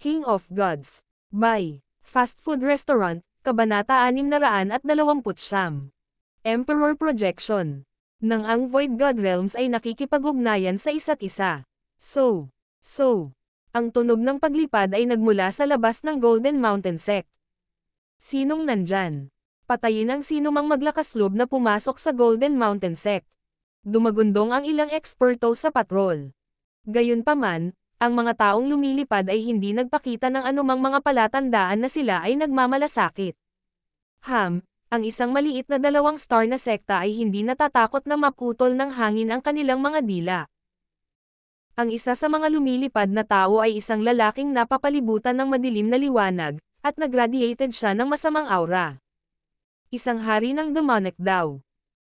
King of Gods. By Fast Food Restaurant, Kabanata 629. Emperor Projection. Nang ang Void God Realms ay nakikipag-ugnayan sa isa't isa. So, ang tunog ng paglipad ay nagmula sa labas ng Golden Mountain Sect. Sinong nandyan? Patayin ang sinumang maglakas-loob na pumasok sa Golden Mountain Sect. Dumagundong ang ilang eksperto sa patrol. Gayunpaman, ang mga taong lumilipad ay hindi nagpakita ng anumang mga palatandaan na sila ay nagmamalasakit. Ang isang maliit na 2-star na sekta ay hindi natatakot na maputol ng hangin ang kanilang mga dila. Ang isa sa mga lumilipad na tao ay isang lalaking napapalibutan ng madilim na liwanag, at nagradiated siya ng masamang aura. Isang hari ng demonic daw.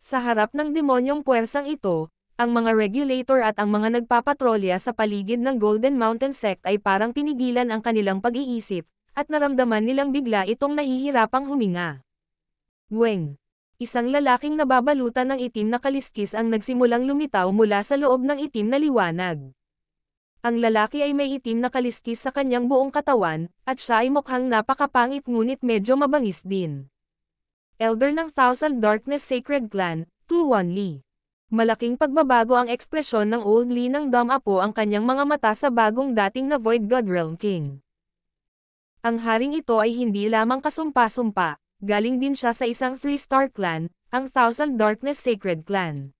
Sa harap ng demonyong puwersang ito, ang mga regulator at ang mga nagpapatrolya sa paligid ng Golden Mountain Sect ay parang pinigilan ang kanilang pag-iisip, at naramdaman nilang bigla itong nahihirapang huminga. Weng. Isang lalaking nababalutan ng itim na kaliskis ang nagsimulang lumitaw mula sa loob ng itim na liwanag. Ang lalaki ay may itim na kaliskis sa kanyang buong katawan, at siya ay mukhang napakapangit ngunit medyo mabangis din. Elder ng Thousand Darkness Sacred Clan, Tu-Wan Lee. Malaking pagbabago ang ekspresyon ng Old Lee ng Dom Apo ang kanyang mga mata sa bagong dating na Void God Realm King. Ang haring ito ay hindi lamang kasumpa-sumpa, galing din siya sa isang 3-star clan, ang Thousand Darkness Sacred Clan.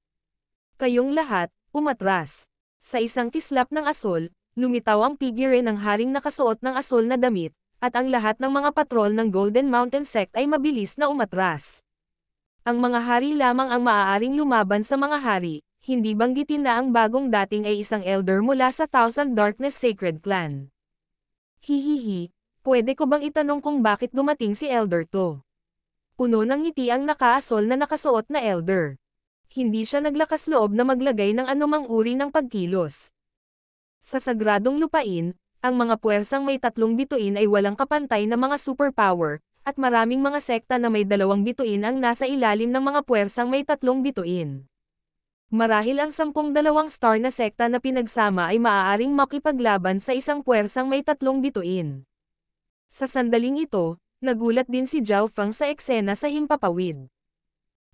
Kayong lahat, umatras. Sa isang kislap ng asol, lumitaw ang figure ng haring nakasuot ng asol na damit, at ang lahat ng mga patrol ng Golden Mountain Sect ay mabilis na umatras. Ang mga hari lamang ang maaaring lumaban sa mga hari, hindi banggitin na ang bagong dating ay isang elder mula sa Thousand Darkness Sacred Clan. Hihihi, pwede ko bang itanong kung bakit dumating si elder to? Puno ng ngiti ang nakaasol na nakasuot na elder. Hindi siya naglakas loob na maglagay ng anumang uri ng pagkilos. Sa sagradong lupain, ang mga puwersang may 3 bituin ay walang kapantay na mga superpower, at maraming mga sekta na may 2 bituin ang nasa ilalim ng mga puwersang may 3 bituin. Marahil ang 10 2-star na sekta na pinagsama ay maaaring makipaglaban sa isang puwersang may 3 bituin. Sa sandaling ito, nagulat din si Zhao Feng sa eksena sa himpapawid.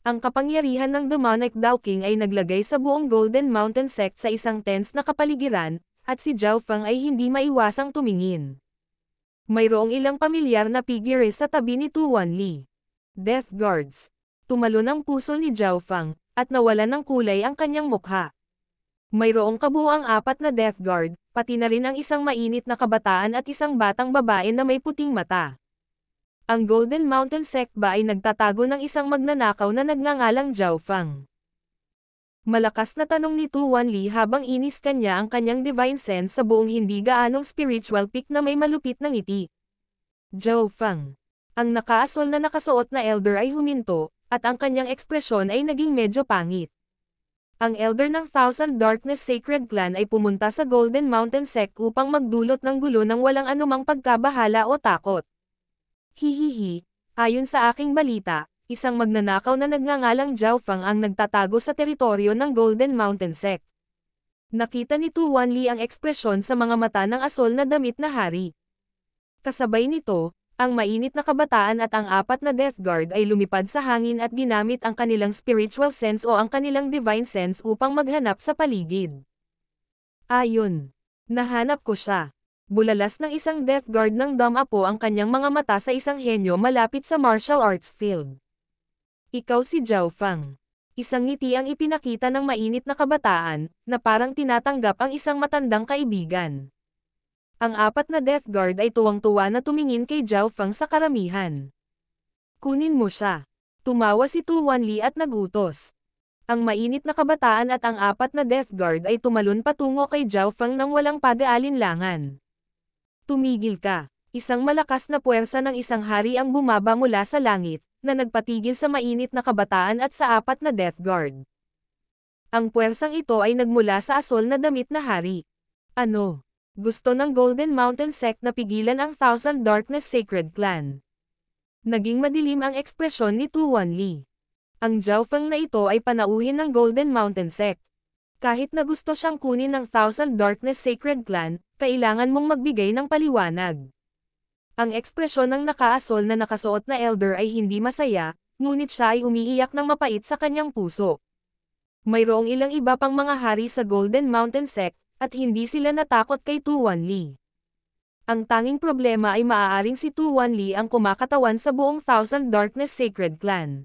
Ang kapangyarihan ng Demonic Dao King ay naglagay sa buong Golden Mountain Sect sa isang tense na kapaligiran, at si Zhao Feng ay hindi maiwasang tumingin. Mayroong ilang pamilyar na figure sa tabi ni Tu-Wan Lee. Death Guards. Tumalon ang puso ni Zhao Feng, at nawalan ng kulay ang kanyang mukha. Mayroong kabuuang 4 na Death Guard, pati na rin ang isang mainit na kabataan at isang batang babae na may puting mata. Ang Golden Mountain Sect ba ay nagtatago ng isang magnanakaw na nagngangalang Zhao Feng? Malakas na tanong ni Tu-Wan Lee habang inis kanya ang kanyang divine sense sa buong hindi gaanong spiritual peak na may malupit na ngiti. Zhao Feng. Ang nakaasol na nakasuot na elder ay huminto, at ang kanyang ekspresyon ay naging medyo pangit. Ang elder ng Thousand Darkness Sacred Clan ay pumunta sa Golden Mountain Sect upang magdulot ng gulo ng walang anumang pagkabahala o takot. Hihihi, ayon sa aking balita, isang magnanakaw na nagngangalang Zhao Feng ang nagtatago sa teritoryo ng Golden Mountain Sect. Nakita ni Tu-Wan Lee ang ekspresyon sa mga mata ng asol na damit na hari. Kasabay nito, ang mainit na kabataan at ang 4 na Death Guard ay lumipad sa hangin at ginamit ang kanilang spiritual sense o ang kanilang divine sense upang maghanap sa paligid. Ayon. Nahanap ko siya. Bulalas ng isang Death Guard ng Dom Apo ang kanyang mga mata sa isang henyo malapit sa martial arts field. Ikaw si Zhao Feng. Isang ngiti ang ipinakita ng mainit na kabataan, na parang tinatanggap ang isang matandang kaibigan. Ang 4 na Death Guard ay tuwang-tuwa na tumingin kay Zhao Feng sa karamihan. Kunin mo siya. Tumawa si Tu-Wan Lee at nagutos. Ang mainit na kabataan at ang 4 na Death Guard ay tumalon patungo kay Zhao Feng nang walang pag-aalinlangan. Tumigil ka. Isang malakas na puwersa ng isang hari ang bumaba mula sa langit, na nagpatigil sa mainit na kabataan at sa 4 na Death Guard. Ang puwersang ito ay nagmula sa asol na damit na hari. Ano? Gusto ng Golden Mountain Sect na pigilan ang Thousand Darkness Sacred Clan. Naging madilim ang ekspresyon ni Tu-Wan Lee. Ang Zhao Feng na ito ay panauhin ng Golden Mountain Sect. Kahit na gusto siyang kunin ng Thousand Darkness Sacred Clan, kailangan mong magbigay ng paliwanag. Ang ekspresyon ng nakaasol na nakasuot na elder ay hindi masaya, ngunit siya ay umiiyak ng mapait sa kanyang puso. Mayroong ilang iba pang mga hari sa Golden Mountain Sect, at hindi sila natakot kay Tu Wanli. Ang tanging problema ay maaaring si Tu Wanli ang kumakatawan sa buong Thousand Darkness Sacred Clan.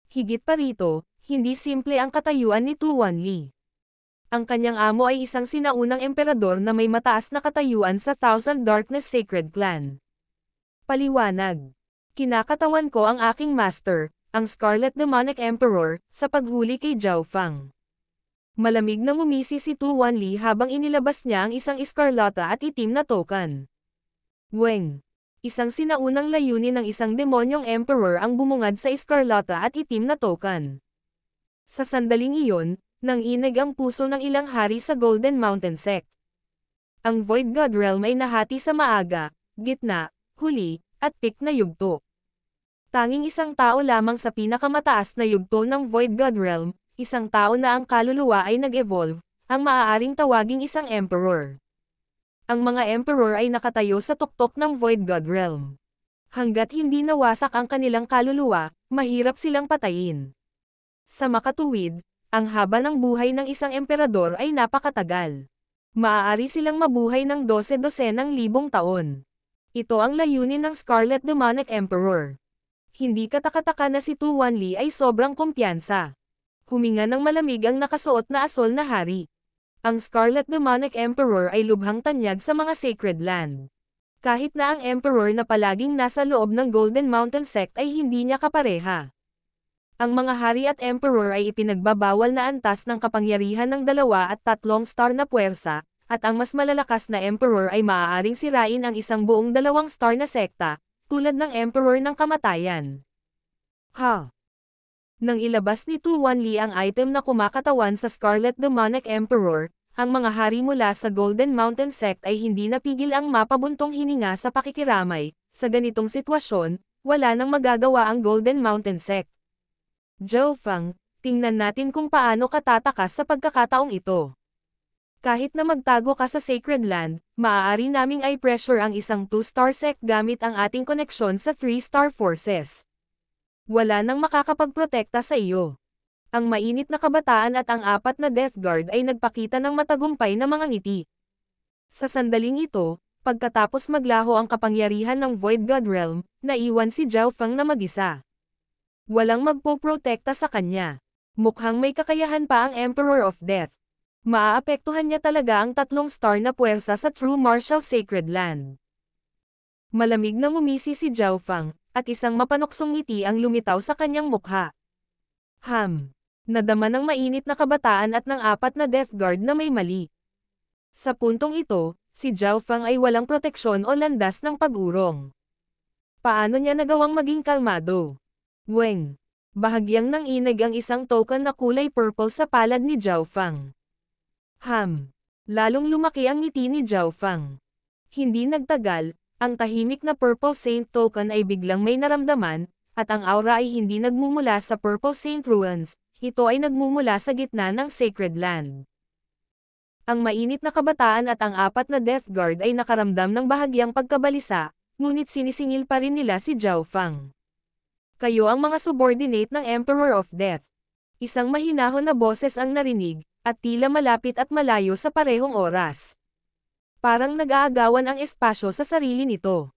Higit pa rito, hindi simple ang katayuan ni Tu Wanli. Ang kanyang amo ay isang sinaunang emperador na may mataas na katayuan sa Thousand Darkness Sacred Clan. Paliwanag. Kinakatawan ko ang aking master, ang Scarlet Demonic Emperor, sa paghuli kay Zhao Fang. Malamig na ngumisi si Tu Wanli habang inilabas niya ang isang eskarlata at itim na token. Weng. Isang sinaunang layunin ng isang demonyong emperor ang bumungad sa eskarlata at itim na token. Sa sandaling iyon, nanginig ang puso ng ilang hari sa Golden Mountain Sect. Ang Void God Realm ay nahati sa maaga, gitna, huli, at peak na yugto. Tanging isang tao lamang sa pinakamataas na yugto ng Void God Realm, isang tao na ang kaluluwa ay nag-evolve, ang maaaring tawaging isang emperor. Ang mga emperor ay nakatayo sa tuktok ng Void God Realm. Hanggat hindi nawasak ang kanilang kaluluwa, mahirap silang patayin. Sa makatuwid, ang haba ng buhay ng isang emperador ay napakatagal. Maaari silang mabuhay ng 12-dosenang libong taon. Ito ang layunin ng Scarlet Demonic Emperor. Hindi katakataka na si Tu Wanli ay sobrang kumpiyansa. Huminga ng malamig ang nakasuot na asol na hari. Ang Scarlet Demonic Emperor ay lubhang tanyag sa mga sacred land. Kahit na ang Emperor na palaging nasa loob ng Golden Mountain Sect ay hindi niya kapareha. Ang mga hari at Emperor ay ipinagbabawal na antas ng kapangyarihan ng 2 at 3 star na puwersa, at ang mas malalakas na Emperor ay maaaring sirain ang isang buong 2 star na sekta, tulad ng Emperor ng Kamatayan. Nang ilabas ni Tu Wanli ang item na kumakatawan sa Scarlet Demonic Emperor, ang mga hari mula sa Golden Mountain Sect ay hindi napigil ang mapabuntong hininga sa pakikiramay. Sa ganitong sitwasyon, wala nang magagawa ang Golden Mountain Sect. Zhao Fang, tingnan natin kung paano ka tatakas sa pagkakataong ito. Kahit na magtago ka sa Sacred Land, maaari naming i-pressure ang isang 2-star sect gamit ang ating koneksyon sa 3-star forces. Wala nang makakapagprotekta sa iyo. Ang mainit na kabataan at ang 4 na Death Guard ay nagpakita ng matagumpay na mga ngiti. Sa sandaling ito, pagkatapos maglaho ang kapangyarihan ng Void God Realm, naiwan si Zhao Fang na mag-isa. Walang magpoprotekta sa kanya. Mukhang may kakayahan pa ang Emperor of Death. Maaapektuhan niya talaga ang 3 star na puwersa sa True Martial Sacred Land. Malamig na ngumisi si Zhao Fang, at isang mapanuksong ngiti ang lumitaw sa kanyang mukha. Nadama ng mainit na kabataan at ng 4 na Death Guard na may mali. Sa puntong ito, si Zhao Fang ay walang proteksyon o landas ng pag-urong. Paano niya nagawang maging kalmado? Weng. Bahagyang nanginig ang isang token na kulay purple sa palad ni Zhao Fang. Lalong lumaki ang ngiti ni Zhao Fang. Hindi nagtagal, ang tahimik na Purple Saint token ay biglang may naramdaman, at ang aura ay hindi nagmumula sa Purple Saint Ruins, ito ay nagmumula sa gitna ng Sacred Land. Ang mainit na kabataan at ang 4 na Death Guard ay nakaramdam ng bahagyang pagkabalisa, ngunit sinisingil pa rin nila si Zhao Fang. Kayo ang mga subordinate ng Emperor of Death. Isang mahinahon na boses ang narinig, at tila malapit at malayo sa parehong oras. Parang nag-aagawan ang espasyo sa sarili nito.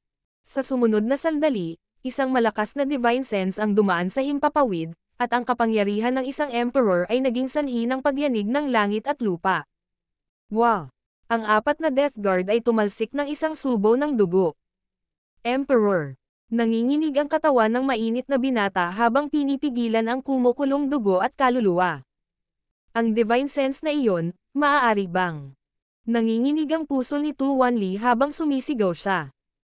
Sa sumunod na sandali, isang malakas na divine sense ang dumaan sa himpapawid, at ang kapangyarihan ng isang emperor ay naging sanhi ng pagyanig ng langit at lupa. Wow! Ang 4 na Death Guard ay tumalsik ng isang subo ng dugo. Emperor! Nanginginig ang katawan ng mainit na binata habang pinipigilan ang kumukulong dugo at kaluluwa. Ang divine sense na iyon, maaari bang? Nanginginig ang puso ni Tu Wanli habang sumisigaw siya.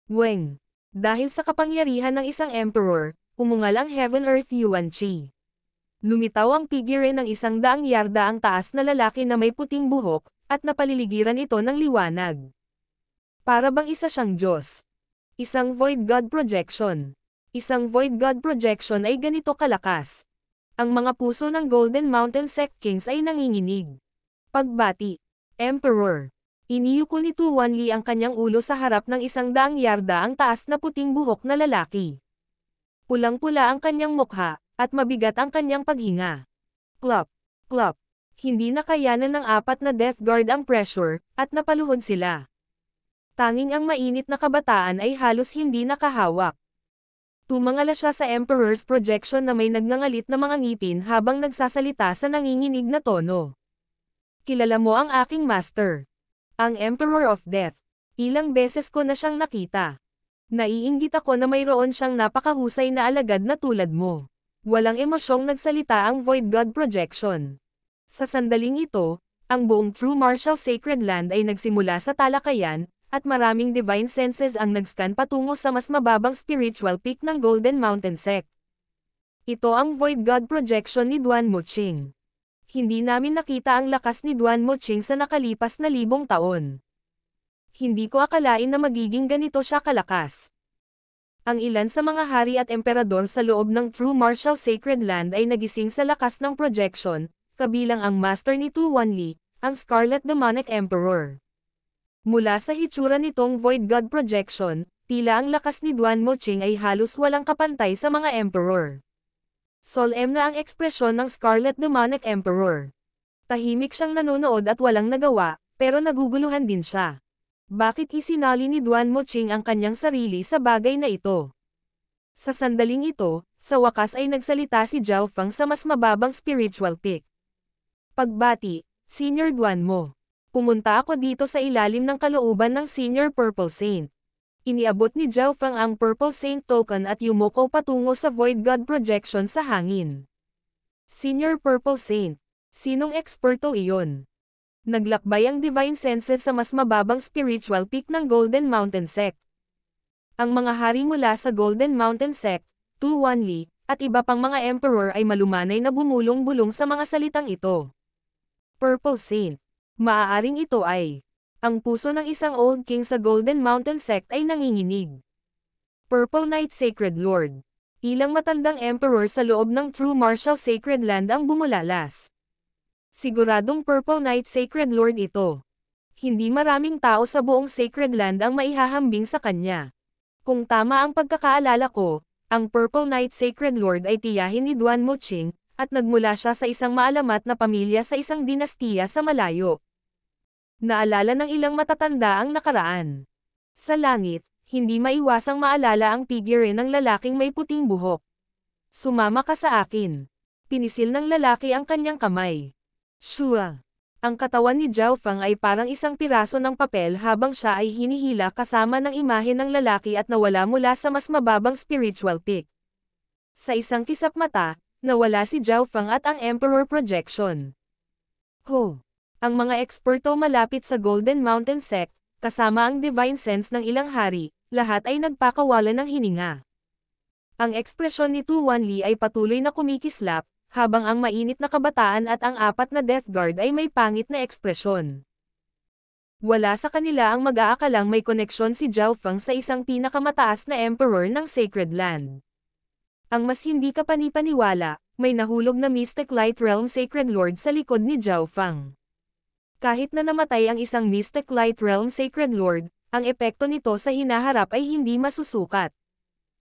Weng. Dahil sa kapangyarihan ng isang emperor, umungal ang Heaven Earth Yuan Chi. Lumitaw ang figure ng 100 yarda ang taas na lalaki na may puting buhok, at napaliligiran ito ng liwanag. Para bang isa siyang Diyos. Isang Void God Projection. Isang Void God Projection ay ganito kalakas. Ang mga puso ng Golden Mountain Sect Kings ay nanginginig. Pagbati. Emperor. Iniyuko ni Tu Wanli ang kanyang ulo sa harap ng 100 yarda ang taas na puting buhok na lalaki. Pulang-pula ang kanyang mukha, at mabigat ang kanyang paghinga. Plop. Plop. Hindi nakayanan ng 4 na Death Guard ang pressure, at napaluhod sila. Tanging ang mainit na kabataan ay halos hindi nakahawak. Tumangala siya sa Emperor's projection na may nagngangalit na mga ngipin habang nagsasalita sa nanginginig na tono. Kilala mo ang aking master. Ang Emperor of Death. Ilang beses ko na siyang nakita. Naiinggit ako na mayroon siyang napakahusay na alagad na tulad mo. Walang emosyong nagsalita ang Void God projection. Sa sandaling ito, ang buong True Martial Sacred Land ay nagsimula sa talakayan, at maraming divine senses ang nag-scan patungo sa mas mababang spiritual peak ng Golden Mountain Sect. Ito ang Void God projection ni Duan Muqing. Hindi namin nakita ang lakas ni Duan Muqing sa nakalipas na 1000 taon. Hindi ko akalain na magiging ganito siya kalakas. Ang ilan sa mga hari at emperador sa loob ng True Martial Sacred Land ay nagising sa lakas ng projection, kabilang ang master ni Tu Wanli, ang Scarlet Demonic Emperor. Mula sa hitsura nitong Void God projection, tila ang lakas ni Duan Muqing ay halos walang kapantay sa mga emperor. Solemn na ang ekspresyon ng Scarlet Demonic Emperor. Tahimik siyang nanonood at walang nagawa, pero naguguluhan din siya. Bakit isinali ni Duan Muqing ang kanyang sarili sa bagay na ito? Sa sandaling ito, sa wakas ay nagsalita si Zhao Feng sa mas mababang spiritual peak. Pagbati, Senior Duan Mo. Pumunta ako dito sa ilalim ng kalooban ng Senior Purple Saint. Iniabot ni Zhao Feng ang Purple Saint token at yumuko patungo sa Void God projection sa hangin. Senior Purple Saint. Sinong eksperto iyon? Naglakbay ang divine senses sa mas mababang spiritual peak ng Golden Mountain Sect. Ang mga hari mula sa Golden Mountain Sect, Tu Wanli, at iba pang mga emperor ay malumanay na bumulong-bulong sa mga salitang ito. Purple Saint. Maaaring ito ay ang puso ng isang old king sa Golden Mountain Sect ay nanginginig. Purple Knight Sacred Lord. Ilang matandang emperor sa loob ng True Martial Sacred Land ang bumulalas. Siguradong Purple Knight Sacred Lord ito. Hindi maraming tao sa buong Sacred Land ang maihahambing sa kanya. Kung tama ang pagkakaalala ko, ang Purple Knight Sacred Lord ay tiyahin ni Duan Muqing, at nagmula siya sa isang maalamat na pamilya sa isang dinastiya sa malayo. Naalala ng ilang matatanda ang nakaraan. Sa langit, hindi maiwasang maalala ang figure ng lalaking may puting buhok. Sumama ka sa akin. Pinisil ng lalaki ang kanyang kamay. Shua. Ang katawan ni Zhao Feng ay parang isang piraso ng papel habang siya ay hinihila kasama ng imahe ng lalaki at nawala mula sa mas mababang spiritual peak. Sa isang kisap mata, nawala si Zhao Feng at ang Emperor projection. Ho! Ang mga eksperto malapit sa Golden Mountain Sect, kasama ang divine sense ng ilang hari, lahat ay nagpakawalan ng hininga. Ang ekspresyon ni Tu Wanli ay patuloy na kumikislap, habang ang mainit na kabataan at ang 4 na Death Guard ay may pangit na ekspresyon. Wala sa kanila ang mag-aakalang may koneksyon si Zhao Feng sa isang pinakamataas na emperor ng Sacred Land. Ang mas hindi kapanipaniwala, may nahulog na Mystic Light Realm Sacred Lord sa likod ni Zhao Feng. Kahit na namatay ang isang Mystic Light Realm Sacred Lord, ang epekto nito sa hinaharap ay hindi masusukat.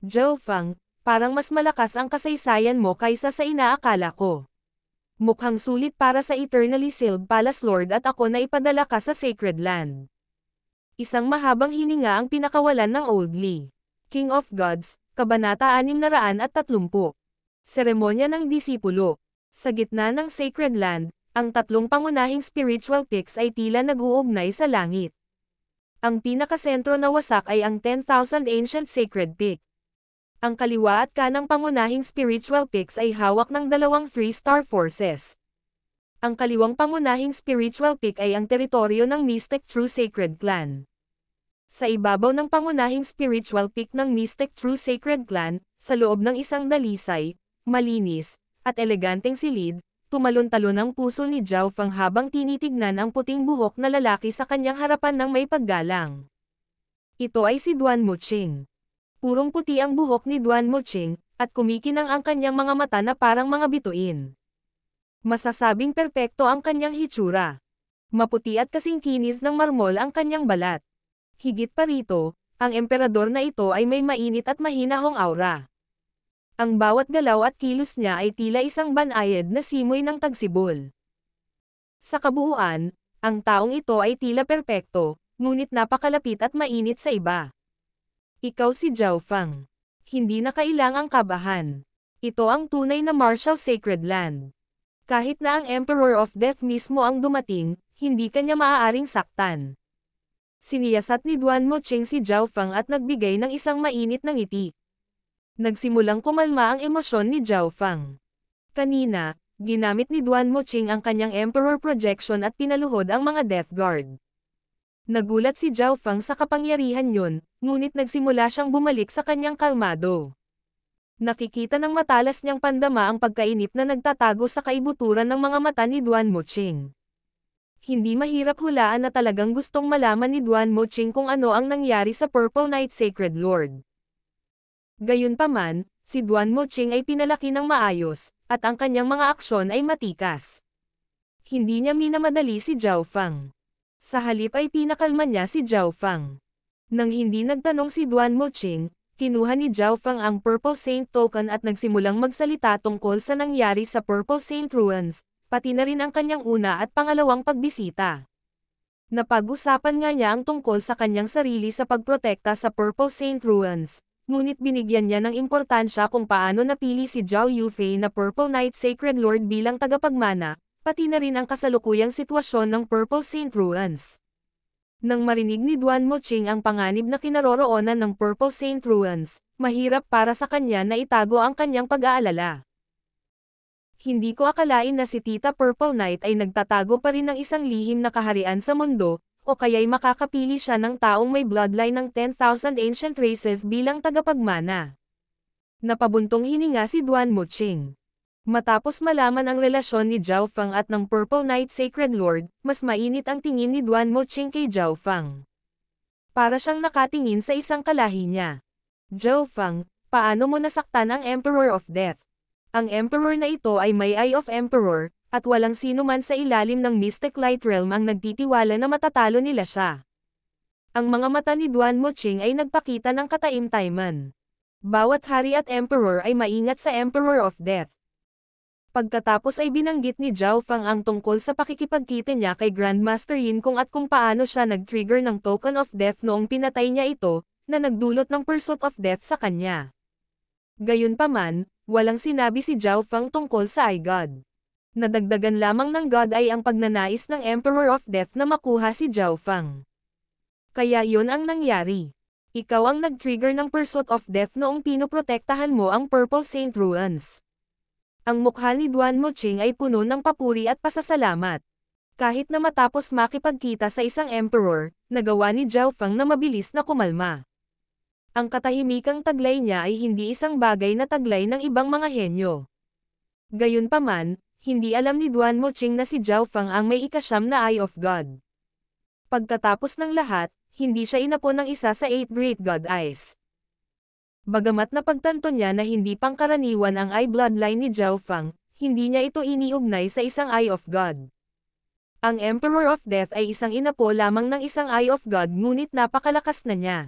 Zhao Feng, parang mas malakas ang kasaysayan mo kaysa sa inaakala ko. Mukhang sulit para sa Eternally Sealed Palace Lord at ako na ipadala ka sa Sacred Land. Isang mahabang hininga ang pinakawalan ng Old Li. King of Gods, Kabanata 630. Seremonya ng Disipulo. Sa gitna ng Sacred Land, ang 3 pangunahing spiritual peaks ay tila nag-uugnay sa langit. Ang pinakasentro na wasak ay ang 10,000 Ancient Sacred Peak. Ang kaliwa at kanang pangunahing spiritual peaks ay hawak ng 2 3-star forces. Ang kaliwang pangunahing spiritual peak ay ang teritoryo ng Mystic True Sacred Clan. Sa ibabaw ng pangunahing spiritual peak ng Mystic True Sacred Clan, sa loob ng isang dalisay, malinis, at eleganteng silid, tumalon-talon ang puso ni Zhao Feng habang tinitignan ang puting buhok na lalaki sa kanyang harapan ng may paggalang. Ito ay si Duan Muqing. Purong puti ang buhok ni Duan Muqing, at kumikinang ang kanyang mga mata na parang mga bituin. Masasabing perpekto ang kanyang hitsura. Maputi at kasing kinis ng marmol ang kanyang balat. Higit pa rito, ang emperador na ito ay may mainit at mahinahong aura. Ang bawat galaw at kilos niya ay tila isang banayad na simoy ng tagsibol. Sa kabuuan, ang taong ito ay tila perpekto, ngunit napakalapit at mainit sa iba. Ikaw si Zhao Feng. Hindi na kailangang kabahan. Ito ang tunay na martial sacred land. Kahit na ang Emperor of Death mismo ang dumating, hindi kanya maaaring saktan. Siniyasat ni Duan Mocheng si Zhao Feng at nagbigay ng isang mainit na ngiti. Nagsimulang kumalma ang emosyon ni Zhao Feng. Kanina, ginamit ni Duan Mocheng ang kanyang Emperor Projection at pinaluhod ang mga Death Guard. Nagulat si Zhao Feng sa kapangyarihan yun, ngunit nagsimula siyang bumalik sa kanyang kalmado. Nakikita ng matalas niyang pandama ang pagkainip na nagtatago sa kaibuturan ng mga mata ni Duan Mocheng. Hindi mahirap hulaan na talagang gustong malaman ni Duan Mocheng kung ano ang nangyari sa Purple Knight Sacred Lord. Gayunpaman, si Duan Mocheng ay pinalaki ng maayos, at ang kanyang mga aksyon ay matikas. Hindi niya minamadali si Zhao Feng. Sa halip ay pinakalma niya si Zhao Feng. Nang hindi nagtanong si Duan Mocheng, kinuha ni Zhao Feng ang Purple Saint Token at nagsimulang magsalita tungkol sa nangyari sa Purple Saint Ruins, pati na rin ang kanyang una at pangalawang pagbisita. Napag-usapan nga niya ang tungkol sa kanyang sarili sa pagprotekta sa Purple Saint Ruins, ngunit binigyan niya ng importansya kung paano napili si Zhao Yufei na Purple Knight Sacred Lord bilang tagapagmana, pati na rin ang kasalukuyang sitwasyon ng Purple Saint Ruins. Nang marinig ni Duan Mocheng ang panganib na kinaroroonan ng Purple Saint Ruins, mahirap para sa kanya na itago ang kanyang pag-aalala. Hindi ko akalain na si Tita Purple Knight ay nagtatago pa rin ng isang lihim na kaharian sa mundo, o kaya'y makakapili siya ng taong may bloodline ng 10,000 ancient races bilang tagapagmana. Napabuntong hininga si Duan Mocheng. Matapos malaman ang relasyon ni Zhao Feng at ng Purple Knight Sacred Lord, mas mainit ang tingin ni Duan Mocheng kay Zhao Feng. Para siyang nakatingin sa isang kalahi niya. Zhao Feng, paano mo nasaktan ang Emperor of Death? Ang Emperor na ito ay may Eye of Emperor, at walang sino man sa ilalim ng Mystic Light Realm ang nagtitiwala na matatalo nila siya. Ang mga mata ni Duan Mocheng ay nagpakita ng kataimtayman. Bawat hari at Emperor ay maingat sa Emperor of Death. Pagkatapos ay binanggit ni Zhao Feng ang tungkol sa pakikipagkita niya kay Grandmaster Yin Kung at kung paano siya nag-trigger ng Token of Death noong pinatay niya ito, na nagdulot ng Pursuit of Death sa kanya. Gayunpaman, walang sinabi si Zhao Feng tungkol sa iGod. Nadagdagan lamang ng God ay ang pagnanais ng Emperor of Death na makuha si Zhao Feng. Kaya yun ang nangyari. Ikaw ang nag-trigger ng Pursuit of Death noong pinoprotektahan mo ang Purple Saint Ruins. Ang mukha ni Duan Mocheng ay puno ng papuri at pasasalamat. Kahit na matapos makipagkita sa isang emperor, nagawa ni Zhao Feng na mabilis na kumalma. Ang katahimikang taglay niya ay hindi isang bagay na taglay ng ibang mga henyo. Gayunpaman, hindi alam ni Duan Mocheng na si Zhao Feng ang may ikasyam na Eye of God. Pagkatapos ng lahat, hindi siya inapon ng isa sa 8 Great God Eyes. Bagamat napagtanto niya na hindi pangkaraniwan ang eye bloodline ni Zhao Feng, hindi niya ito iniugnay sa isang Eye of God. Ang Emperor of Death ay isang inapo lamang ng isang Eye of God ngunit napakalakas na niya.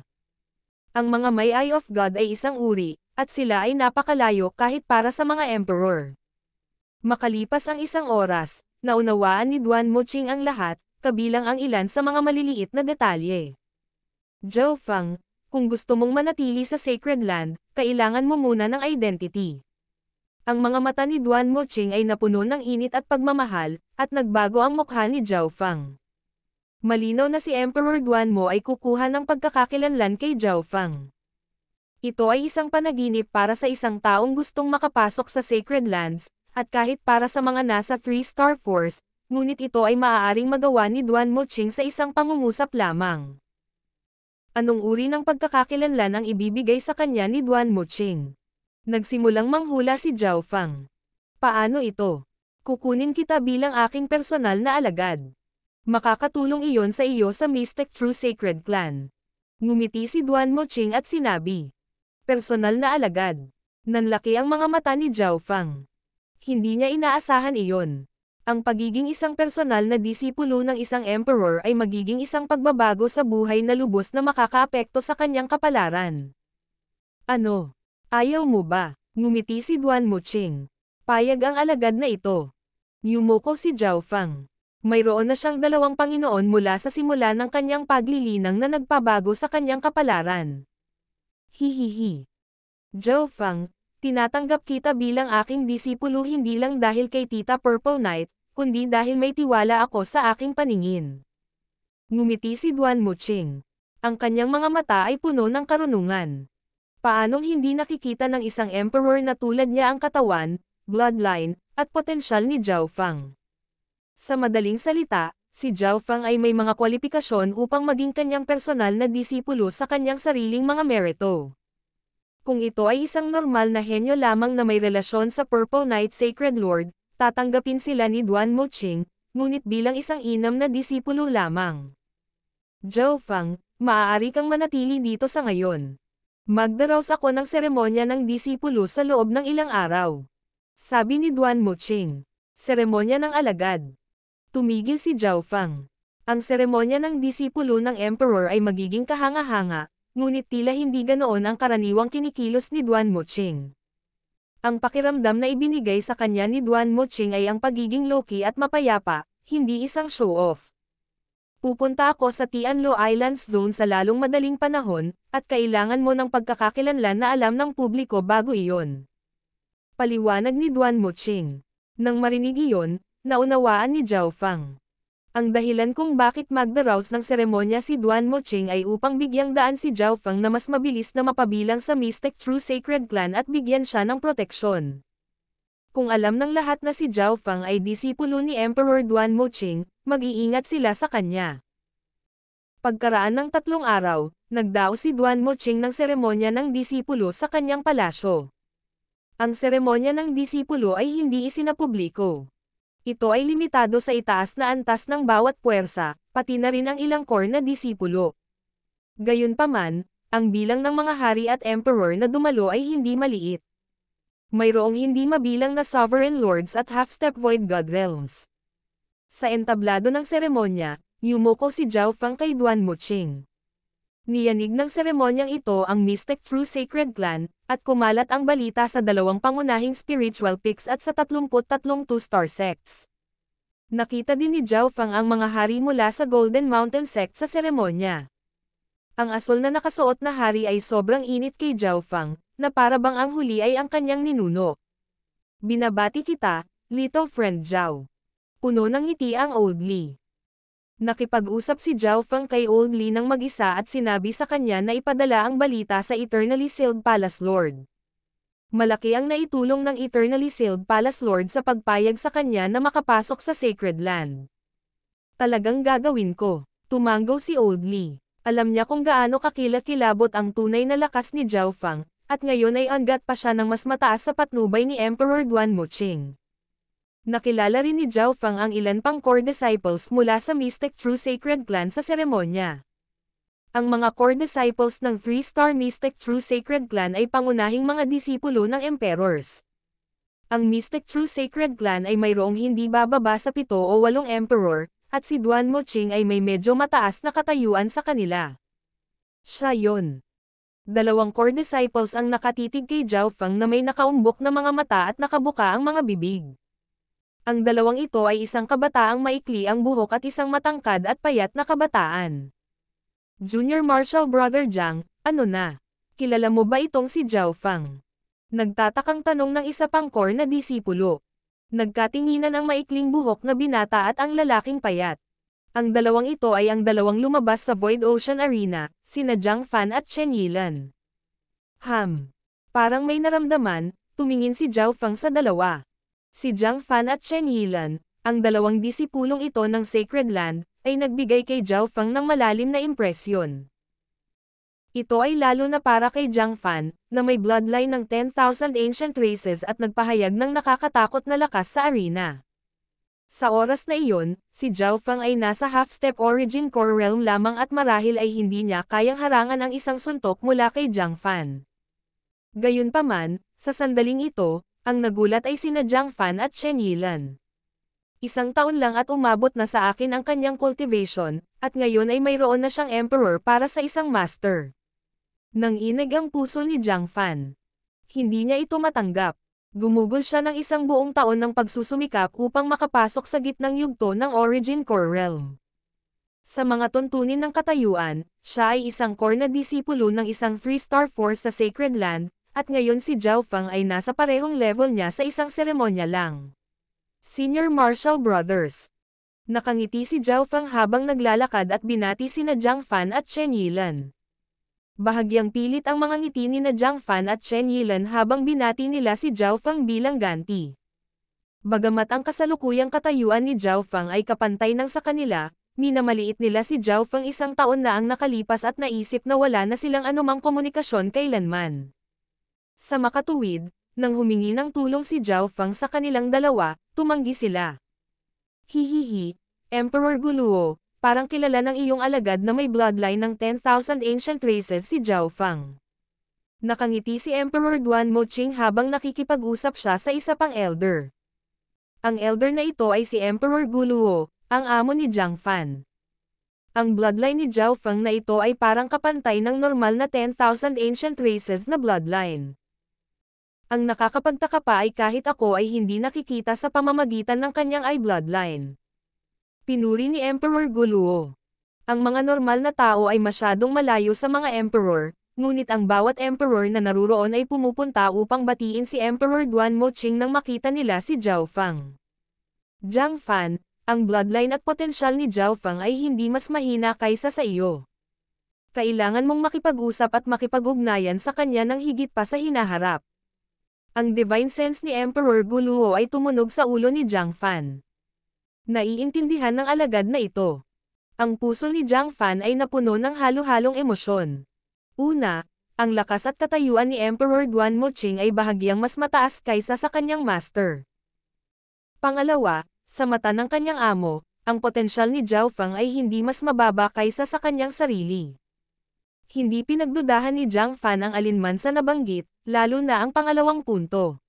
Ang mga may Eye of God ay isang uri, at sila ay napakalayo kahit para sa mga Emperor. Makalipas ang isang oras, naunawaan ni Duan Mocheng ang lahat, kabilang ang ilan sa mga maliliit na detalye. Zhao Feng, kung gusto mong manatili sa Sacred Land, kailangan mo muna ng identity. Ang mga mata ni Duan Mocheng ay napuno ng init at pagmamahal, at nagbago ang mukha ni Zhao Feng. Malinaw na si Emperor Duan Mo ay kukuha ng pagkakakilanlan kay Zhao Feng. Ito ay isang panaginip para sa isang taong gustong makapasok sa Sacred Lands, at kahit para sa mga nasa 3-star force, ngunit ito ay maaaring magawa ni Duan Mocheng sa isang pangungusap lamang. Anong uri ng pagkakakilanlan ang ibibigay sa kanya ni Duan Mocheng? Nagsimulang manghula si Zhao Feng. Paano ito? Kukunin kita bilang aking personal na alagad. Makakatulong iyon sa iyo sa Mystic True Sacred Clan. Ngumiti si Duan Mocheng at sinabi. Personal na alagad. Nanlaki ang mga mata ni Zhao Feng. Hindi niya inaasahan iyon. Ang pagiging isang personal na disipulo ng isang emperor ay magiging isang pagbabago sa buhay na lubos na makakaapekto sa kanyang kapalaran. Ano? Ayaw mo ba? Ngumiti si Duan Muqing. Payag ang alagad na ito. Yumuko si Zhao Fang. Mayroon na siyang dalawang Panginoon mula sa simula ng kanyang paglilinang na nagpabago sa kanyang kapalaran. Hihihi. Zhao Fang, tinatanggap kita bilang aking disipulo hindi lang dahil kay Tita Purple Knight, kundi dahil may tiwala ako sa aking paningin. Ngumiti si Duan Muqing. Ang kanyang mga mata ay puno ng karunungan. Paanong hindi nakikita ng isang emperor na tulad niya ang katawan, bloodline, at potensyal ni Zhao Fang? Sa madaling salita, si Zhao Fang ay may mga kwalifikasyon upang maging kanyang personal na disipulo sa kanyang sariling mga merito. Kung ito ay isang normal na henyo lamang na may relasyon sa Purple Knight Sacred Lord, tatanggapin sila ni Duan Muqing, ngunit bilang isang inam na disipulo lamang. Zhao Fang, maaari kang manatili dito sa ngayon. Magdaraos ako ng seremonya ng disipulo sa loob ng ilang araw. Sabi ni Duan Muqing. Seremonya ng alagad. Tumigil si Zhao Fang. Ang seremonya ng disipulo ng emperor ay magiging kahanga-hanga, ngunit tila hindi ganoon ang karaniwang kinikilos ni Duan Muqing. Ang pakiramdam na ibinigay sa kanya ni Duan Muqing ay ang pagiging low-key at mapayapa, hindi isang show-off. Pupunta ako sa Tianluo Islands Zone sa lalong madaling panahon, at kailangan mo ng pagkakakilanlan na alam ng publiko bago iyon. Paliwanag ni Duan Muqing. Nang marinig iyon, naunawaan ni Zhao Fang. Ang dahilan kung bakit magdaraos ng seremonya si Duan Muqing ay upang bigyang daan si Zhao Fang na mas mabilis na mapabilang sa Mystic True Sacred Clan at bigyan siya ng proteksyon. Kung alam ng lahat na si Zhao Fang ay disipulo ni Emperor Duan Muqing, mag-iingat sila sa kanya. Pagkaraan ng 3 araw, nagdao si Duan Muqing ng seremonya ng disipulo sa kanyang palasyo. Ang seremonya ng disipulo ay hindi isinapubliko. Ito ay limitado sa itaas na antas ng bawat puwersa, pati na rin ang ilang core na disipulo. Gayunpaman, ang bilang ng mga hari at emperor na dumalo ay hindi maliit. Mayroong hindi mabilang na sovereign lords at half-step void god realms. Sa entablado ng seremonya, yumuko si Zhao Fang kay Duan Muqing. Niyanig ng seremonyang ito ang Mystic True Sacred Clan, at kumalat ang balita sa 2 pangunahing spiritual peaks at sa 33 two-star sects. Nakita din ni Zhao Fang ang mga hari mula sa Golden Mountain sect sa seremonya. Ang asul na nakasuot na hari ay sobrang init kay Zhao Fang, na para bang ang huli ay ang kanyang ninuno. Binabati kita, little friend Zhao. Puno ng ngiti ang Old Li. Nakipag-usap si Zhao Fang kay Old Li ng mag-isa at sinabi sa kanya na ipadala ang balita sa Eternally Sealed Palace Lord. Malaki ang naitulong ng Eternally Sealed Palace Lord sa pagpayag sa kanya na makapasok sa Sacred Land. Talagang gagawin ko, tumanggaw si Old Li. Alam niya kung gaano kakilakilabot ang tunay na lakas ni Zhao Fang, at ngayon ay anggat pa siya ng mas mataas sa patnubay ni Emperor Duan Muqing. Nakilala rin ni Zhao Fang ang ilan pang core disciples mula sa Mystic True Sacred Clan sa seremonya. Ang mga core disciples ng 3-star Mystic True Sacred Clan ay pangunahing mga disipulo ng emperors. Ang Mystic True Sacred Clan ay mayroong hindi bababa sa 7 o 8 emperor, at si Duan Muqing ay may medyo mataas na katayuan sa kanila. Siya yon. 2 core disciples ang nakatitig kay Zhao Fang na may nakaumbok na mga mata at nakabuka ang mga bibig. Ang 2 ito ay isang kabataang maikli ang buhok at isang matangkad at payat na kabataan. Junior Marshal Brother Jiang, ano na? Kilala mo ba itong si Zhao Fang? Nagtatakang tanong ng isa pang core na disipulo. Nagkatinginan ang maikling buhok na binata at ang lalaking payat. Ang 2 ito ay ang 2 lumabas sa Void Ocean Arena, sina Zhang Fan at Chen Yilan. Parang may naramdaman, tumingin si Zhao Fang sa 2. Si Zhang Fan at Chen Yilan, ang 2 disipulong ito ng Sacred Land, ay nagbigay kay Zhao Fang ng malalim na impresyon. Ito ay lalo na para kay Zhang Fan, na may bloodline ng 10,000 ancient races at nagpahayag ng nakakatakot na lakas sa arena. Sa oras na iyon, si Zhao Fang ay nasa half-step origin core realm lamang at marahil ay hindi niya kayang harangan ang isang suntok mula kay Zhang Fan. Gayunpaman, sa sandaling ito, ang nagulat ay sina Zhang Fan at Chen Yilan. Isang taon lang at umabot na sa akin ang kanyang cultivation, at ngayon ay mayroon na siyang emperor para sa isang master. Nanginig ang puso ni Jiang Fan. Hindi niya ito matanggap. Gumugol siya ng isang buong taon ng pagsusumikap upang makapasok sa gitnang yugto ng Origin Core Realm. Sa mga tuntunin ng katayuan, siya ay isang core na disipulo ng isang 3-star force sa Sacred Land, at ngayon si Jiao Feng ay nasa parehong level niya sa isang seremonya lang. Senior Martial Brothers. Nakangiti si Jiao Feng habang naglalakad at binati sina Jiang Fan at Chen Yilan. Bahagyang pilit ang mga ngiti ni Jiang Fan at Chen Yilan habang binati nila si Jiao Feng bilang ganti. Bagamat ang kasalukuyang katayuan ni Jiao Feng ay kapantay ng sa kanila, minamaliit nila si Jiao Feng isang taon na ang nakalipas at naisip na wala na silang anumang komunikasyon kailanman. Sa makatuwid, nang humingi ng tulong si Jiao Feng sa kanilang dalawa, tumanggi sila. Hihihi, Emperor Guluo, parang kilala ng iyong alagad na may bloodline ng 10,000 ancient races si Jiao Feng. Nakangiti si Emperor Duan Moqing habang nakikipag-usap siya sa isa pang elder. Ang elder na ito ay si Emperor Guluo, ang amo ni Jiang Fan. Ang bloodline ni Jiao Feng na ito ay parang kapantay ng normal na 10,000 ancient races na bloodline. Ang nakakapagtaka pa ay kahit ako ay hindi nakikita sa pamamagitan ng kanyang eye bloodline. Pinuri ni Emperor Guluo. Ang mga normal na tao ay masyadong malayo sa mga emperor, ngunit ang bawat emperor na naruroon ay pumupunta upang batiin si Emperor Duan Moqing nang makita nila si Jiao Feng. Jiang Fan, ang bloodline at potensyal ni Jiao Feng ay hindi mas mahina kaysa sa iyo. Kailangan mong makipag-usap at makipag-ugnayan sa kanya ng higit pa sa hinaharap. Ang divine sense ni Emperor Guluo ay tumunog sa ulo ni Jiang Fan. Naiintindihan ng alagad na ito. Ang puso ni Jiang Fan ay napuno ng halo-halong emosyon. Una, ang lakas at katayuan ni Emperor Duan Moqing ay bahagyang mas mataas kaysa sa kanyang master. Pangalawa, sa mata ng kanyang amo, ang potensyal ni Jiao Feng ay hindi mas mababa kaysa sa kanyang sarili. Hindi pinagdudahan ni Jiang Fan ang alinman sa nabanggit, lalo na ang pangalawang punto.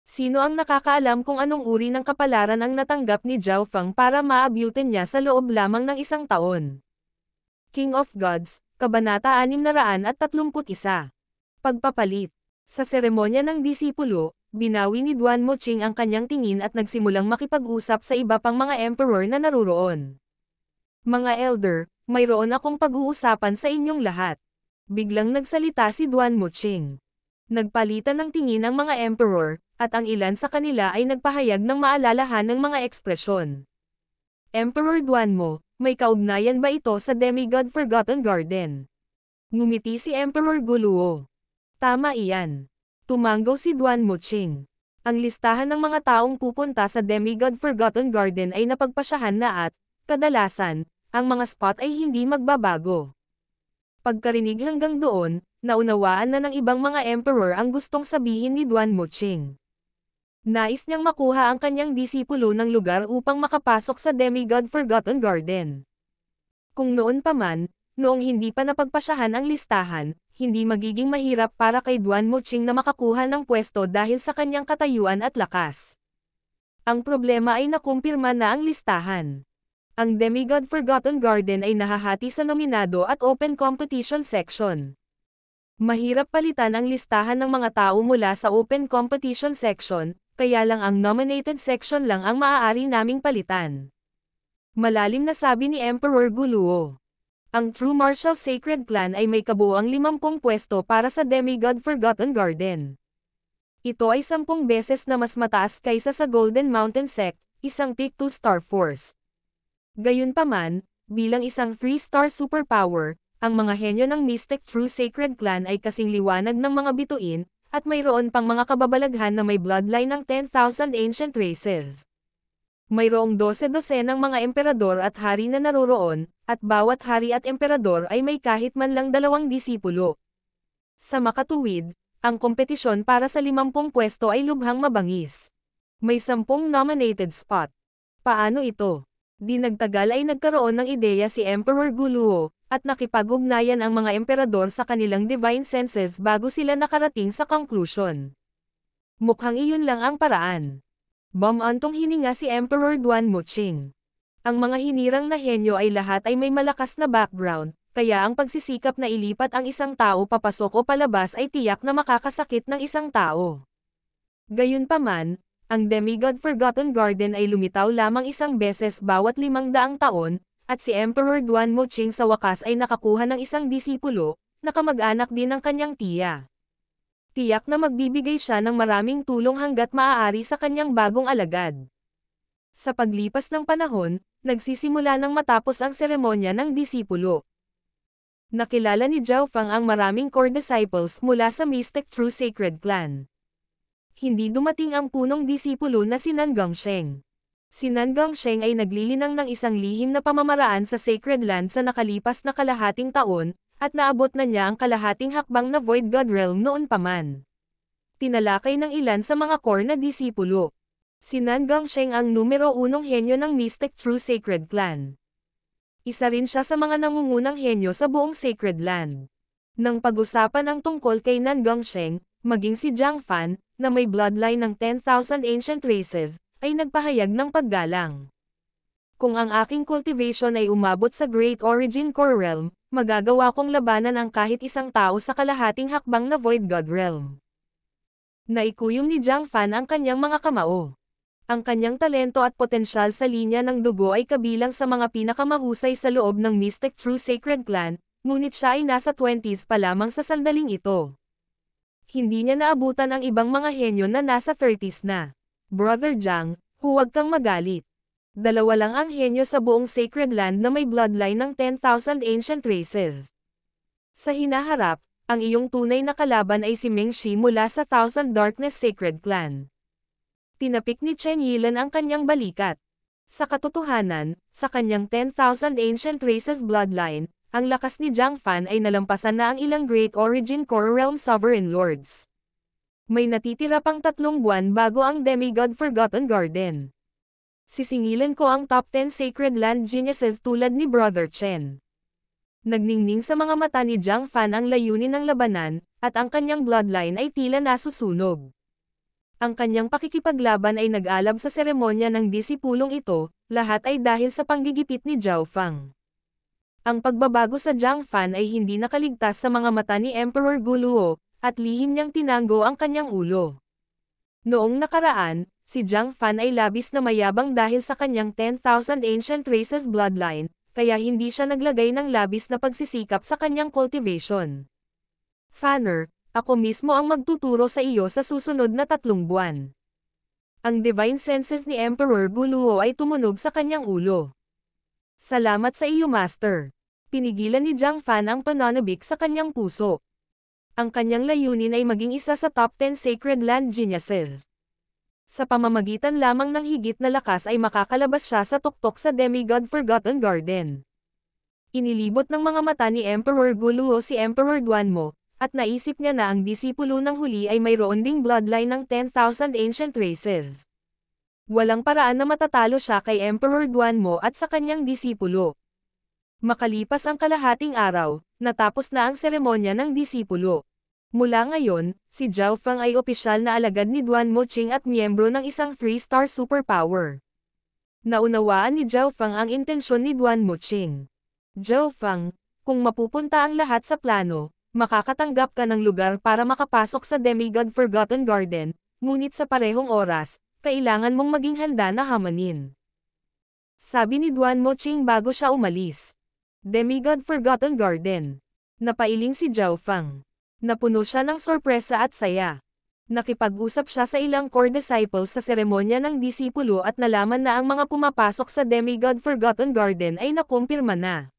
Sino ang nakakaalam kung anong uri ng kapalaran ang natanggap ni Jiao Feng para maabutin niya sa loob lamang ng isang taon? King of Gods, Kabanata 631. Pagpapalit. Sa seremonya ng disipulo, binawi ni Duan Moqing ang kanyang tingin at nagsimulang makipag-usap sa iba pang mga emperor na naruroon. Mga elder, mayroon akong pag-uusapan sa inyong lahat. Biglang nagsalita si Duan Moqing. Nagpalitan ng tingin ang mga emperor, at ang ilan sa kanila ay nagpahayag ng maalalahan ng mga ekspresyon. Emperor Duan Mo, may kaugnayan ba ito sa Demigod Forgotten Garden? Ngumiti si Emperor Guluo. Tama iyan. Tumanggaw si Duan Moqing. Ang listahan ng mga taong pupunta sa Demigod Forgotten Garden ay napagpasyahan na at, kadalasan, ang mga spot ay hindi magbabago. Pagkarinig hanggang doon, naunawaan na ng ibang mga emperor ang gustong sabihin ni Duan Moqing. Nais niyang makuha ang kanyang disipulo ng lugar upang makapasok sa Demigod Forgotten Garden. Kung noon pa man, noong hindi pa napagpasyahan ang listahan, hindi magiging mahirap para kay Duan Moqing na makakuha ng pwesto dahil sa kanyang katayuan at lakas. Ang problema ay nakumpirma na ang listahan. Ang Demigod Forgotten Garden ay nahahati sa nominado at open competition section. Mahirap palitan ang listahan ng mga tao mula sa open competition section, kaya lang ang nominated section lang ang maaari naming palitan. Malalim na sabi ni Emperor Guluo. Ang True Martial Sacred Clan ay may kabuuang 50 pwesto para sa Demigod Forgotten Garden. Ito ay 10 beses na mas mataas kaysa sa Golden Mountain Sect, isang Peak 2-star force. Gayunpaman, bilang isang 3-star superpower, ang mga henyo ng Mystic True Sacred Clan ay kasing liwanag ng mga bituin, at mayroon pang mga kababalaghan na may bloodline ng 10,000 ancient races. Mayroong 12 ng mga emperador at hari na naroroon, at bawat hari at emperador ay may kahit man lang 2 disipulo. Sa makatuwid, ang kompetisyon para sa 50 pwesto ay lubhang mabangis. May 10 nominated spot. Paano ito? Di nagtagal ay nagkaroon ng ideya si Emperor Guluo, at nakipag-ugnayan ang mga emperador sa kanilang divine senses bago sila nakarating sa conclusion. Mukhang iyon lang ang paraan. Bumantong hininga si Emperor Duan Muqing. Ang mga hinirang na henyo ay lahat ay may malakas na background, kaya ang pagsisikap na ilipat ang isang tao papasok o palabas ay tiyak na makakasakit ng isang tao. Gayunpaman, ang Demigod Forgotten Garden ay lumitaw lamang isang beses bawat 500 taon, at si Emperor Duan Muqing sa wakas ay nakakuha ng isang disipulo, na kamag-anak din ng kanyang tiya. Tiyak na magbibigay siya ng maraming tulong hanggat maaari sa kanyang bagong alagad. Sa paglipas ng panahon, nagsisimula nang matapos ang seremonya ng disipulo. Nakilala ni Zhao Fang ang maraming core disciples mula sa Mystic True Sacred Clan. Hindi dumating ang punong disipulo na si Nan Gongsheng. Si Nan Gongsheng ay naglilinang ng isang lihim na pamamaraan sa Sacred Land sa nakalipas na kalahating taon, at naabot na niya ang kalahating hakbang na Void God Realm noon pa man. Tinalakay ng ilan sa mga core na disipulo. Si Nan Gongsheng ang numero 1 henyo ng Mystic True Sacred Clan. Isa rin siya sa mga nangungunang henyo sa buong Sacred Land. Nang pag-usapan ang tungkol kay Nan Gongsheng, maging si Zhang Fan, na may bloodline ng 10,000 ancient races, ay nagpahayag ng paggalang. Kung ang aking cultivation ay umabot sa Great Origin Core Realm, magagawa kong labanan ang kahit isang tao sa kalahating hakbang na Void God Realm. Naikuyom ni Zhang Fan ang kanyang mga kamao. Ang kanyang talento at potensyal sa linya ng dugo ay kabilang sa mga pinakamahusay sa loob ng Mystic True Sacred Clan, ngunit siya ay nasa 20s pa lamang sa sandaling ito. Hindi niya naabutan ang ibang mga henyo na nasa 30s na. Brother Zhang, huwag kang magalit. Dalawa lang ang henyo sa buong Sacred Land na may bloodline ng 10,000 ancient races. Sa hinaharap, ang iyong tunay na kalaban ay si Meng Shi mula sa Thousand Darkness Sacred Clan. Tinapik ni Chen Yilan ang kanyang balikat. Sa katotohanan, sa kanyang 10,000 ancient races bloodline, ang lakas ni Zhang Fan ay nalampasan na ang ilang Great Origin Core Realm Sovereign Lords. May natitira pang 3 buwan bago ang Demigod Forgotten Garden. Sisingilan ko ang top 10 Sacred Land geniuses tulad ni Brother Chen. Nagningning sa mga mata ni Zhang Fan ang layunin ng labanan, at ang kanyang bloodline ay tila nasusunog. Ang kanyang pakikipaglaban ay nag-alab sa seremonya ng disipulong ito, lahat ay dahil sa panggigipit ni Zhao Fang. Ang pagbabago sa Zhang Fan ay hindi nakaligtas sa mga mata ni Emperor Guluo, at lihim niyang tinanggo ang kanyang ulo. Noong nakaraan, si Zhang Fan ay labis na mayabang dahil sa kanyang 10,000 ancient races bloodline, kaya hindi siya naglagay ng labis na pagsisikap sa kanyang cultivation. Fanner, ako mismo ang magtuturo sa iyo sa susunod na 3 buwan. Ang divine senses ni Emperor Guluo ay tumunog sa kanyang ulo. Salamat sa iyo, Master. Pinigilan ni Zhang Fan ang pananabik sa kanyang puso. Ang kanyang layunin ay maging isa sa top 10 Sacred Land geniuses. Sa pamamagitan lamang ng higit na lakas ay makakalabas siya sa tuktok sa Demigod Forgotten Garden. Inilibot ng mga mata ni Emperor Guluo si Emperor Duanmo, at naisip niya na ang disipulo ng huli ay mayroon ding bloodline ng 10,000 ancient races. Walang paraan na matatalo siya kay Emperor Duanmo at sa kanyang disipulo. Makalipas ang kalahating araw, natapos na ang seremonya ng disipulo. Mula ngayon, si Zhao Fang ay opisyal na alagad ni Duan Muqing at miyembro ng isang 3-star superpower. Naunawaan ni Zhao Fang ang intensyon ni Duan Muqing. Zhao Fang, kung mapupunta ang lahat sa plano, makakatanggap ka ng lugar para makapasok sa Demigod Forgotten Garden, ngunit sa parehong oras, kailangan mong maging handa na hamanin. Sabi ni Duan Muqing bago siya umalis. Demigod Forgotten Garden. Napailing si Zhao Fang. Napuno siya ng sorpresa at saya. Nakipag-usap siya sa ilang core disciples sa seremonya ng disipulo at nalaman na ang mga pumapasok sa Demigod Forgotten Garden ay nakumpirma na.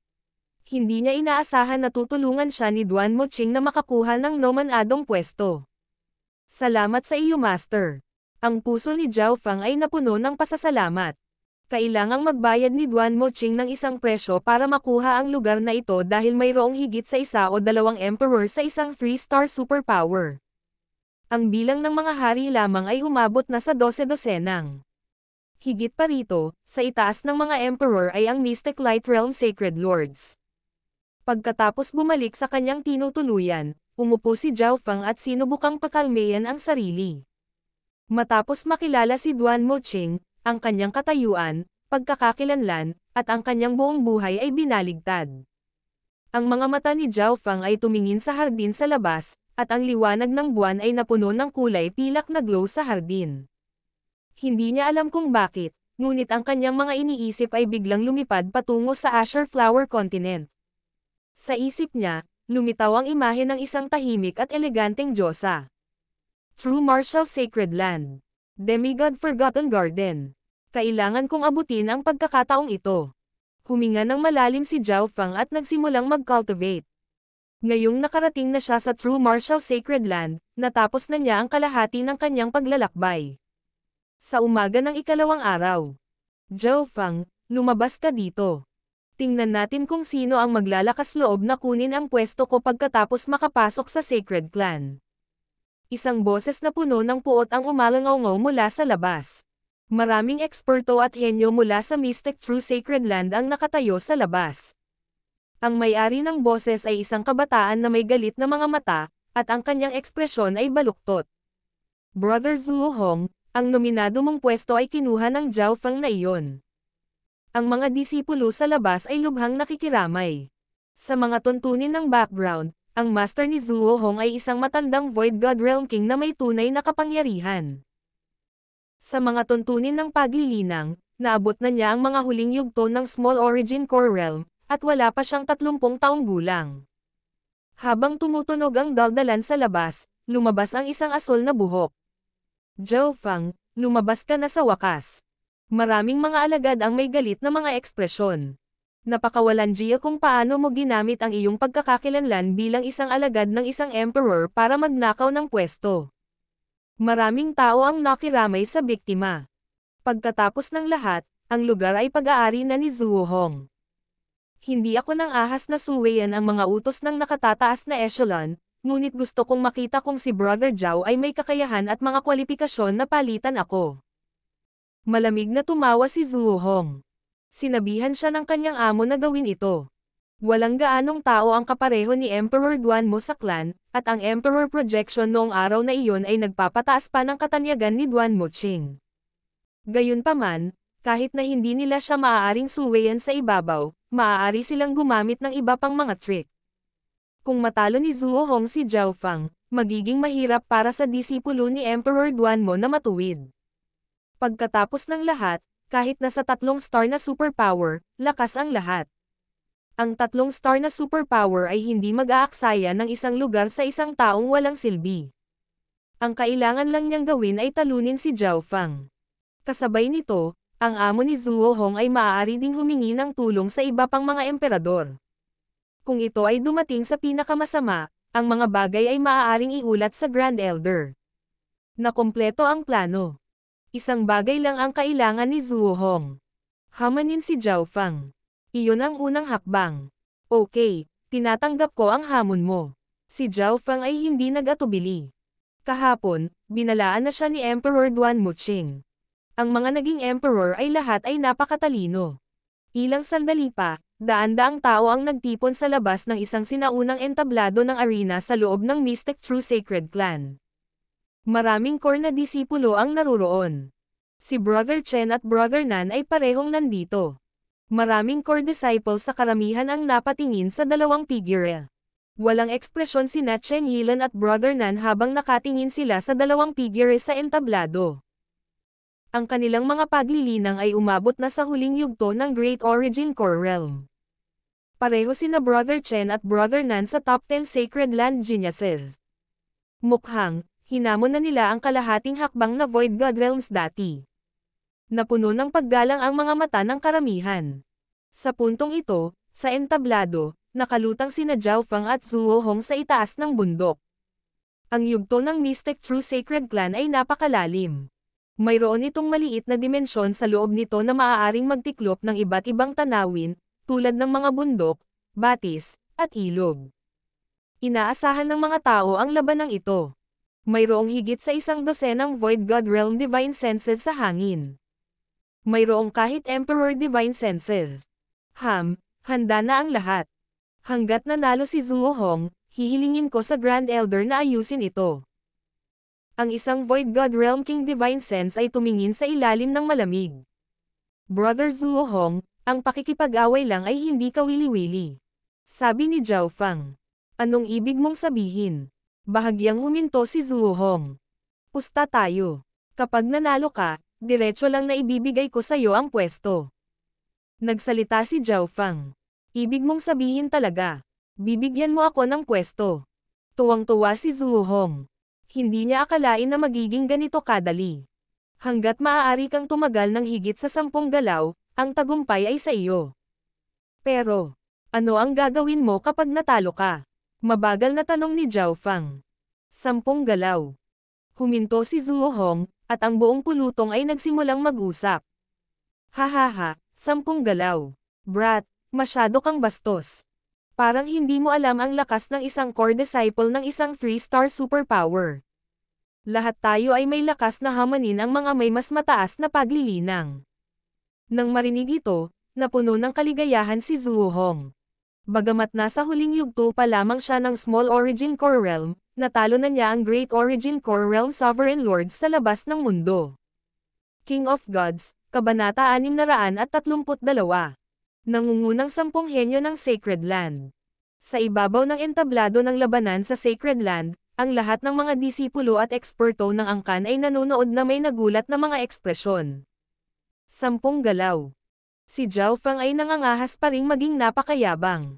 Hindi niya inaasahan na tutulungan siya ni Duan Muqing na makakuha ng nomanadong pwesto. Salamat sa iyo, Master. Ang puso ni Zhao Fang ay napuno ng pasasalamat. Kailangang magbayad ni Duan Muqing ng isang presyo para makuha ang lugar na ito dahil mayroong higit sa 1 o 2 emperor sa isang 3-star superpower. Ang bilang ng mga hari lamang ay umabot na sa 12-dosenang. Higit pa rito, sa itaas ng mga emperor ay ang Mystic Light Realm Sacred Lords. Pagkatapos bumalik sa kanyang tinutuluyan, umupo si Zhao Fang at sinubukang pakalmayan ang sarili. Matapos makilala si Duan Muqing, ang kanyang katayuan, pagkakakilanlan, at ang kanyang buong buhay ay binaligtad. Ang mga mata ni Zhao Feng ay tumingin sa hardin sa labas, at ang liwanag ng buwan ay napuno ng kulay pilak na glow sa hardin. Hindi niya alam kung bakit, ngunit ang kanyang mga iniisip ay biglang lumipad patungo sa Azure Flower Continent. Sa isip niya, lumitaw ang imahe ng isang tahimik at eleganteng diyosa. True Martial Sacred Land. Demigod Forgotten Garden. Kailangan kong abutin ang pagkakataong ito. Huminga ng malalim si Zhao Feng at nagsimulang mag-cultivate. Ngayong nakarating na siya sa True Martial Sacred Land, natapos na niya ang kalahati ng kanyang paglalakbay. Sa umaga ng ikalawang araw. Zhao Feng, lumabas ka dito. Tingnan natin kung sino ang maglalakas loob na kunin ang pwesto ko pagkatapos makapasok sa Sacred Clan. Isang boses na puno ng puot ang umalangaw mula sa labas. Maraming eksperto at henyo mula sa Mystic True Sacred Land ang nakatayo sa labas. Ang may-ari ng boses ay isang kabataan na may galit na mga mata, at ang kanyang ekspresyon ay baluktot. Brother Zhuo Hong, ang nominado mong pwesto ay kinuha ng Zhao Feng na iyon. Ang mga disipulo sa labas ay lubhang nakikiramay. Sa mga tuntunin ng background, ang master ni Zhuo Hong ay isang matandang Void God Realm King na may tunay na kapangyarihan. Sa mga tuntunin ng paglilinang, naabot na niya ang mga huling yugto ng Small Origin Core Realm, at wala pa siyang 30 taong gulang. Habang tumutunog ang daldalan sa labas, lumabas ang isang asul na buhok. Zhao Feng, lumabas ka na sa wakas. Maraming mga alagad ang may galit na mga ekspresyon. Napakawalanjiya kung paano mo ginamit ang iyong pagkakakilanlan bilang isang alagad ng isang emperor para magnakaw ng pwesto. Maraming tao ang nakiramay sa biktima. Pagkatapos ng lahat, ang lugar ay pag-aari na ni Zhuo Hong. Hindi ako nang ahas na suwayan ang mga utos ng nakatataas na echelon, ngunit gusto kong makita kung si Brother Zhao ay may kakayahan at mga kwalifikasyon na palitan ako. Malamig na tumawa si Zhuo Hong. Sinabihan siya ng kanyang amo na gawin ito. Walang gaanong tao ang kapareho ni Emperor Duan Mo sa clan, at ang Emperor Projection noong araw na iyon ay nagpapataas pa ng katanyagan ni Duan Muqing. Gayunpaman, kahit na hindi nila siya maaaring suwayan sa ibabaw, maaari silang gumamit ng iba pang mga trick. Kung matalo ni Zhuo Hong si Zhao Feng, magiging mahirap para sa disipulo ni Emperor Duan Mo na matuwid. Pagkatapos ng lahat, kahit nasa 3 star na superpower, lakas ang lahat. Ang 3 star na superpower ay hindi mag-aaksaya ng isang lugar sa isang taong walang silbi. Ang kailangan lang niyang gawin ay talunin si Zhao Feng. Kasabay nito, ang amo ni Zhuo Hong ay maaari ding humingi ng tulong sa iba pang mga emperador. Kung ito ay dumating sa pinakamasama, ang mga bagay ay maaaring iulat sa Grand Elder. Nakumpleto ang plano. Isang bagay lang ang kailangan ni Zhuo Hong. Hamanin si Zhao Feng. Iyon ang unang hakbang. Okay, tinatanggap ko ang hamon mo. Si Zhao Feng ay hindi nag-atubili. Kahapon, binalaan na siya ni Emperor Duan Muqing. Ang mga naging emperor ay lahat ay napakatalino. Ilang sandali pa, daan-daang tao ang nagtipon sa labas ng isang sinaunang entablado ng arena sa loob ng Mystic True Sacred Clan. Maraming core na disipulo ang naruroon. Si Brother Chen at Brother Nan ay parehong nandito. Maraming core disciples sa karamihan ang napatingin sa dalawang figure. Walang ekspresyon sina Chen Yilan at Brother Nan habang nakatingin sila sa dalawang figure sa entablado. Ang kanilang mga paglilinang ay umabot na sa huling yugto ng Great Origin Core Realm. Pareho sina Brother Chen at Brother Nan sa top 10 Sacred Land Geniuses. Mukhang, hinamon na nila ang kalahating hakbang na Void God Realms dati. Napuno ng paggalang ang mga mata ng karamihan. Sa puntong ito, sa entablado, nakalutang sina Zhao Feng at Zhuo Hong sa itaas ng bundok. Ang yugto ng Mystic True Sacred Clan ay napakalalim. Mayroon itong maliit na dimensyon sa loob nito na maaaring magtiklop ng iba't ibang tanawin, tulad ng mga bundok, batis, at ilog. Inaasahan ng mga tao ang labanang ito. Mayroong higit sa 100 Void God Realm Divine Senses sa hangin. Mayroong kahit Emperor Divine Senses. Handa na ang lahat. Hanggat nanalo si Zhuo Hong, hihilingin ko sa Grand Elder na ayusin ito. Ang isang Void God Realm King Divine Sense ay tumingin sa ilalim ng malamig. Brother Zuohong, ang pakikipag-away lang ay hindi kawili-wili. Sabi ni Zhao Fang. Anong ibig mong sabihin? Bahagyang huminto si Zuohong. Pusta tayo. Kapag nanalo ka, diretso lang na ibibigay ko sa'yo ang pwesto. Nagsalita si Zhao Fang. Ibig mong sabihin talaga. Bibigyan mo ako ng pwesto. Tuwang-tuwa si Zuohong. Hindi niya akalain na magiging ganito kadali. Hanggat maaari kang tumagal ng higit sa 10 galaw, ang tagumpay ay sa iyo. Pero, ano ang gagawin mo kapag natalo ka? Mabagal na tanong ni Zhao Fang. 10 galaw. Huminto si Zuohong, at ang buong pulutong ay nagsimulang mag-usap. Hahaha, 10 galaw. Brat, masyado kang bastos. Parang hindi mo alam ang lakas ng isang core disciple ng isang 3-star superpower. Lahat tayo ay may lakas na hamanin ang mga may mas mataas na paglilinang. Nang marinig ito, napuno ng kaligayahan si Zuohong. Bagamat nasa huling yugto pa lamang siya ng Small Origin Core Realm, natalo na niya ang Great Origin Core Realm Sovereign Lord sa labas ng mundo. King of Gods, Kabanata 632. Nangungunang 10 henyo ng Sacred Land. Sa ibabaw ng entablado ng labanan sa Sacred Land, ang lahat ng mga disipulo at eksperto ng angkan ay nanonood na may nagulat na mga ekspresyon. 10 galaw. Si Zhao Fang ay nangangahas pa ring maging napakayabang.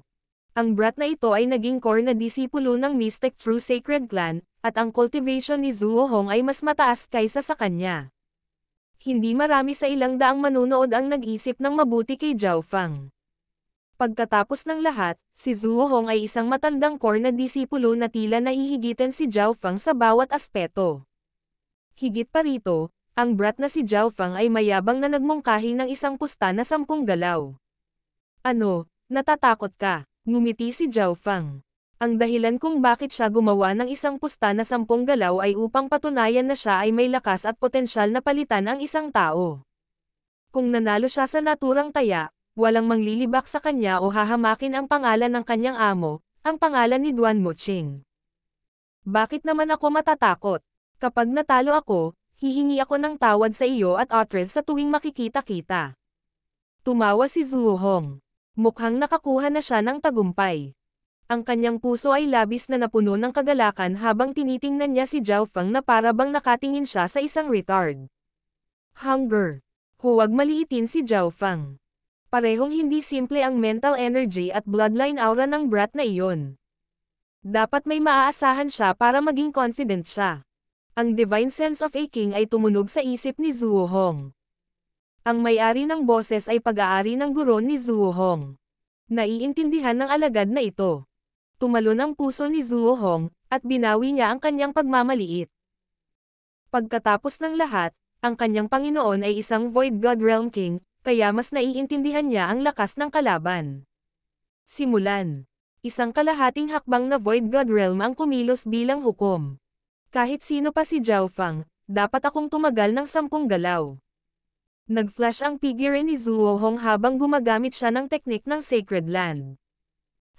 Ang brat na ito ay naging core na disipulo ng Mystic True Sacred Clan, at ang cultivation ni Zuohong ay mas mataas kaysa sa kanya. Hindi marami sa ilang daang manunood ang nag-isip ng mabuti kay Zhao Fang. Pagkatapos ng lahat, si Zuohong ay isang matandang core na disipulo na tila nahihigitan si Zhao Fang sa bawat aspeto. Higit pa rito, ang brat na si Zhao Fang ay mayabang na nagmungkahi ng isang pusta na 10 galaw. Ano, natatakot ka? Ngumiti si Zhao Fang. Ang dahilan kung bakit siya gumawa ng isang pusta na 10 galaw ay upang patunayan na siya ay may lakas at potensyal na palitan ang isang tao. Kung nanalo siya sa naturang taya, walang manglilibak sa kanya o hahamakin ang pangalan ng kanyang amo, ang pangalan ni Duan Muqing. Bakit naman ako matatakot? Kapag natalo ako, hihingi ako ng tawad sa iyo at Otres sa tuwing makikita-kita. Tumawa si Zuohong. Mukhang nakakuha na siya ng tagumpay. Ang kanyang puso ay labis na napuno ng kagalakan habang tinitingnan niya si Zhao Fang na para bang nakatingin siya sa isang retard. Hunger. Huwag maliitin si Zhao Fang. Parehong hindi simple ang mental energy at bloodline aura ng brat na iyon. Dapat may maaasahan siya para maging confident siya. Ang divine sense of a king ay tumunog sa isip ni Zuohong. Ang may-ari ng boses ay pag-aari ng guro ni Zuohong. Naiintindihan ng alagad na ito. Tumalon ang puso ni Zuohong, at binawi niya ang kanyang pagmamaliit. Pagkatapos ng lahat, ang kanyang Panginoon ay isang Void God Realm King, kaya mas naiintindihan niya ang lakas ng kalaban. Simulan. Isang kalahating hakbang na Void God Realm ang kumilos bilang hukom. Kahit sino pa si Zhao Fang, dapat akong tumagal ng 10 galaw. Nag-flash ang figure ni Zuohong habang gumagamit siya ng teknik ng Sacred Land.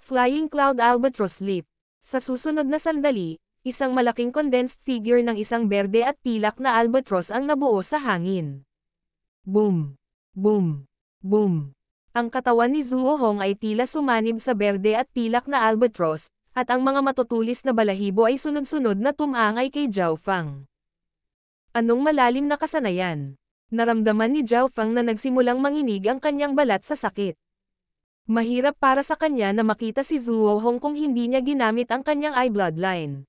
Flying Cloud Albatross Leap. Sa susunod na sandali, isang malaking condensed figure ng isang berde at pilak na albatross ang nabuo sa hangin. Boom! Boom! Boom! Ang katawan ni Zuohong ay tila sumanib sa berde at pilak na albatross, at ang mga matutulis na balahibo ay sunod-sunod na tumangay kay Zhao Fang. Anong malalim na kasanayan? Naramdaman ni Zhao Fang na nagsimulang manginig ang kanyang balat sa sakit. Mahirap para sa kanya na makita si Zuohong kung hindi niya ginamit ang kanyang eye bloodline.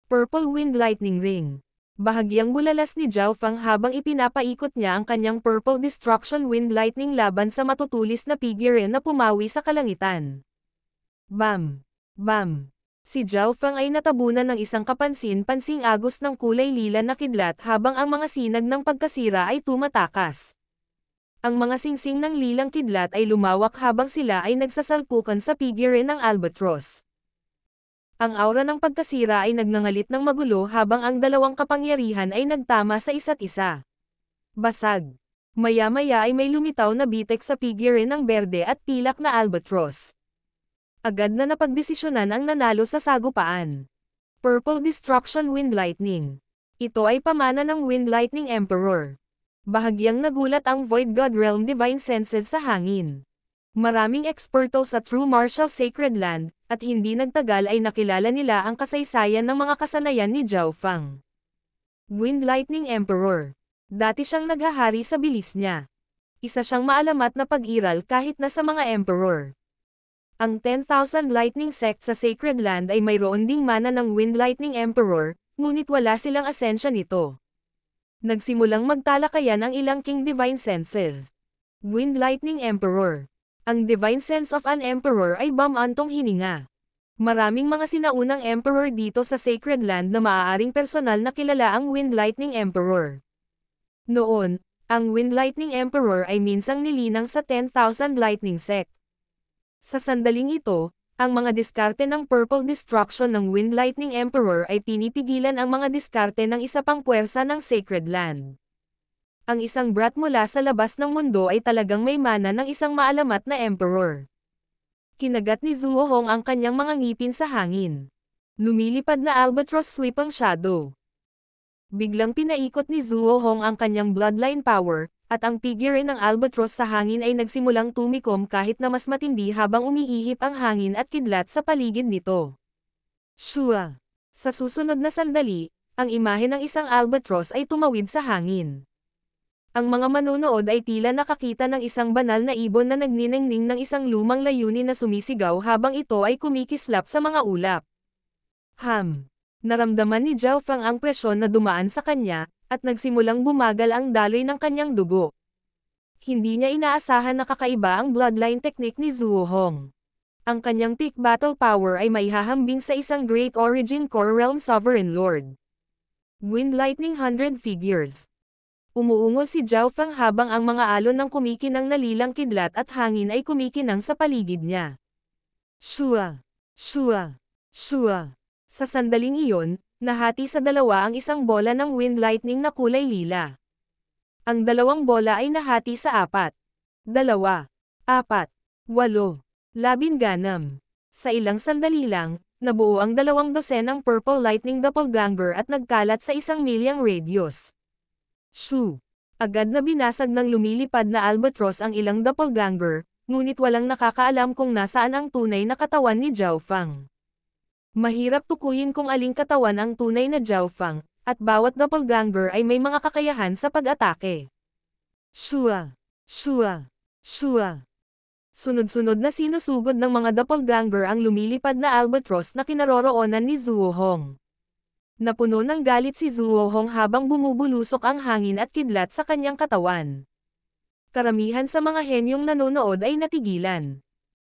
Purple Wind Lightning Ring. Bahagyang bulalas ni Zhao Fang habang ipinapaikot niya ang kanyang Purple Destruction Wind Lightning laban sa matutulis na figure na pumawi sa kalangitan. Bam! Bam! Si Zhao Fang ay natabunan ng isang kapansin-pansing agos ng kulay lila na kidlat habang ang mga sinag ng pagkasira ay tumatakas. Ang mga singsing ng lilang kidlat ay lumawak habang sila ay nagsasalpukan sa figure ng albatross. Ang aura ng pagkasira ay nagngangalit ng magulo habang ang dalawang kapangyarihan ay nagtama sa isa't isa. Basag. Maya-maya ay may lumitaw na bitek sa figure ng berde at pilak na albatross. Agad na napagdesisyonan ang nanalo sa sagupaan. Purple Destruction Wind Lightning. Ito ay pamana ng Wind Lightning Emperor. Bahagyang nagulat ang Void God Realm Divine Senses sa hangin. Maraming eksperto sa True Martial Sacred Land, at hindi nagtagal ay nakilala nila ang kasaysayan ng mga kasanayan ni Zhao Fang. Wind Lightning Emperor. Dati siyang naghahari sa bilis niya. Isa siyang maalamat na pag-iral kahit na sa mga emperor. Ang 10,000 Lightning Sect sa Sacred Land ay mayroon ding mana ng Wind Lightning Emperor, ngunit wala silang asensya nito. Nagsimulang magtalakayan ang ilang King Divine Senses. Wind Lightning Emperor. Ang Divine Sense of an Emperor ay bamantong hininga. Maraming mga sinaunang Emperor dito sa Sacred Land na maaaring personal na kilala ang Wind Lightning Emperor. Noon, ang Wind Lightning Emperor ay minsang nilinang sa 10,000 Lightning Sect. Sa sandaling ito, ang mga diskarte ng Purple Destruction ng Wind Lightning Emperor ay pinipigilan ang mga diskarte ng isa pang puwersa ng Sacred Land. Ang isang brat mula sa labas ng mundo ay talagang may mana ng isang maalamat na Emperor. Kinagat ni Zuo Hong ang kanyang mga ngipin sa hangin. Lumilipad na albatross sweep ang shadow. Biglang pinaikot ni Zuo Hong ang kanyang bloodline power, at ang figure ng albatross sa hangin ay nagsimulang tumikom kahit na mas matindi habang umiihip ang hangin at kidlat sa paligid nito. Shua! Sa susunod na sandali, ang imahe ng isang albatross ay tumawid sa hangin. Ang mga manonood ay tila nakakita ng isang banal na ibon na nagniningning ng isang lumang layunin na sumisigaw habang ito ay kumikislap sa mga ulap. Naramdaman ni Zhao Fang ang presyon na dumaan sa kanya, at nagsimulang bumagal ang daloy ng kanyang dugo. Hindi niya inaasahan na kakaiba ang bloodline technique ni Zuo Hong. Ang kanyang peak battle power ay maihahambing sa isang Great Origin Core Realm Sovereign Lord. Wind Lightning 100 Figures. Umuungol si Zhao Fang habang ang mga alon ng kumikinang nalilang kidlat at hangin ay kumikinang sa paligid niya. Shua! Shua! Shua! Sa sandaling iyon, nahati sa dalawa ang isang bola ng Wind Lightning na kulay lila. Ang dalawang bola ay nahati sa 4. 2, 4, 8, 16. Sa ilang sandali lang, nabuo ang 200 ng Purple Lightning Doppelganger at nagkalat sa 1,000,000 radius. Shoo! Agad na binasag ng lumilipad na albatross ang ilang doppelganger, ngunit walang nakakaalam kung nasaan ang tunay na katawan ni Zhao Fang. Mahirap tukuyin kung aling katawan ang tunay na Zhao Fang, at bawat doppelganger ay may mga kakayahan sa pag-atake. Shua! Shua! Shua! Sunod-sunod na sinusugod ng mga doppelganger ang lumilipad na albatross na kinaroroonan ni Zuo Hong. Napuno ng galit si Zuo Hong habang bumubulusok ang hangin at kidlat sa kanyang katawan. Karamihan sa mga henyong nanonood ay natigilan.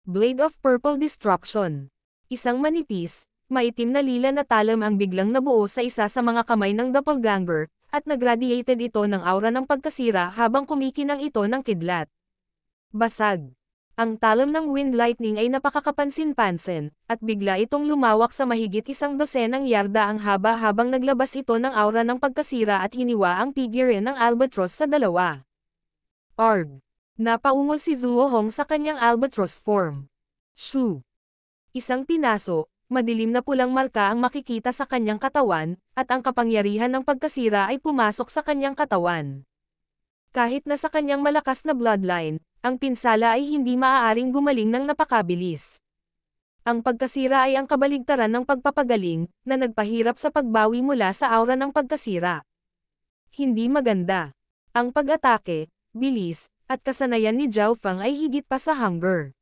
Blade of Purple Destruction. Isang manipis, maitim na lila na talam ang biglang nabuo sa isa sa mga kamay ng doppelganger, at nagradiated ito ng aura ng pagkasira habang kumikinang ito ng kidlat. Basag. Ang talam ng Wind Lightning ay napakakapansin-pansin, at bigla itong lumawak sa mahigit 100 yarda ang haba habang naglabas ito ng aura ng pagkasira at hiniwa ang figure ng albatross sa dalawa. Arg! Napaungol si Zuo Hong sa kanyang albatross form. Shoo! Isang pinaso, madilim na pulang marka ang makikita sa kanyang katawan, at ang kapangyarihan ng pagkasira ay pumasok sa kanyang katawan. Kahit na sa kanyang malakas na bloodline, ang pinsala ay hindi maaaring gumaling ng napakabilis. Ang pagkasira ay ang kabaligtaran ng pagpapagaling, na nagpahirap sa pagbawi mula sa aura ng pagkasira. Hindi maganda. Ang pag-atake, bilis, at kasanayan ni Zhao Fang ay higit pa sa hunger.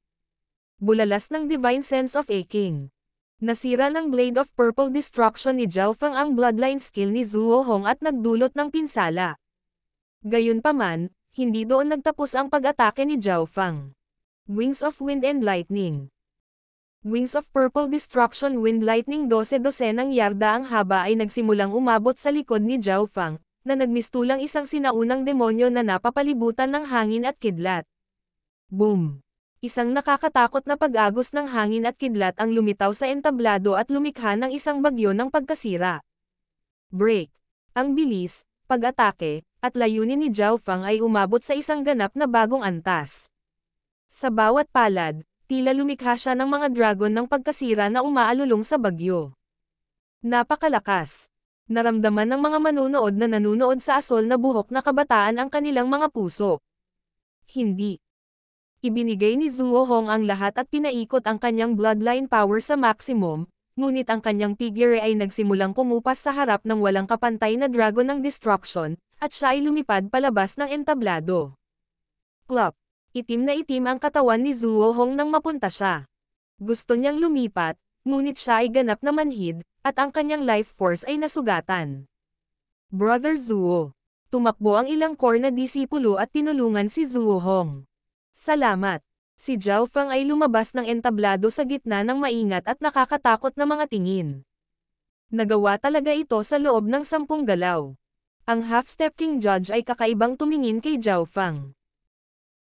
Bulalas ng Divine Sense of Aching. Nasira ng Blade of Purple Destruction ni Zhao Fang ang bloodline skill ni Zuo Hong at nagdulot ng pinsala. Gayunpaman, hindi doon nagtapos ang pag-atake ni Zhao Fang. Wings of Wind and Lightning. Wings of Purple Destruction Wind Lightning 12 ng yarda ang haba ay nagsimulang umabot sa likod ni Zhao Fang, na nagmistulang isang sinaunang demonyo na napapalibutan ng hangin at kidlat. Boom! Isang nakakatakot na pag-agos ng hangin at kidlat ang lumitaw sa entablado at lumikha ng isang bagyo ng pagkasira. Break. Ang bilis, pag-atake, at layunin ni Zhao Fang ay umabot sa isang ganap na bagong antas. Sa bawat palad, tila lumikha siya ng mga dragon ng pagkasira na umaalulong sa bagyo. Napakalakas. Naramdaman ng mga manunood na nanunood sa asol na buhok na kabataan ang kanilang mga puso. Hindi. Ibinigay ni Zuo Hong ang lahat at pinaikot ang kanyang bloodline power sa maximum, ngunit ang kanyang figure ay nagsimulang kumupas sa harap ng walang kapantay na dragon ng destruction, at siya ay lumipad palabas ng entablado. Plop! Itim na itim ang katawan ni Zuo Hong nang mapunta siya. Gusto niyang lumipat, ngunit siya ay ganap na manhid, at ang kanyang life force ay nasugatan. Brother Zuo. Tumakbo ang ilang core na disipulo at tinulungan si Zuo Hong. Salamat. Si Zhao Feng ay lumabas ng entablado sa gitna ng maingat at nakakatakot na mga tingin. Nagawa talaga ito sa loob ng 10 galaw. Ang half-step king judge ay kakaibang tumingin kay Zhao Feng.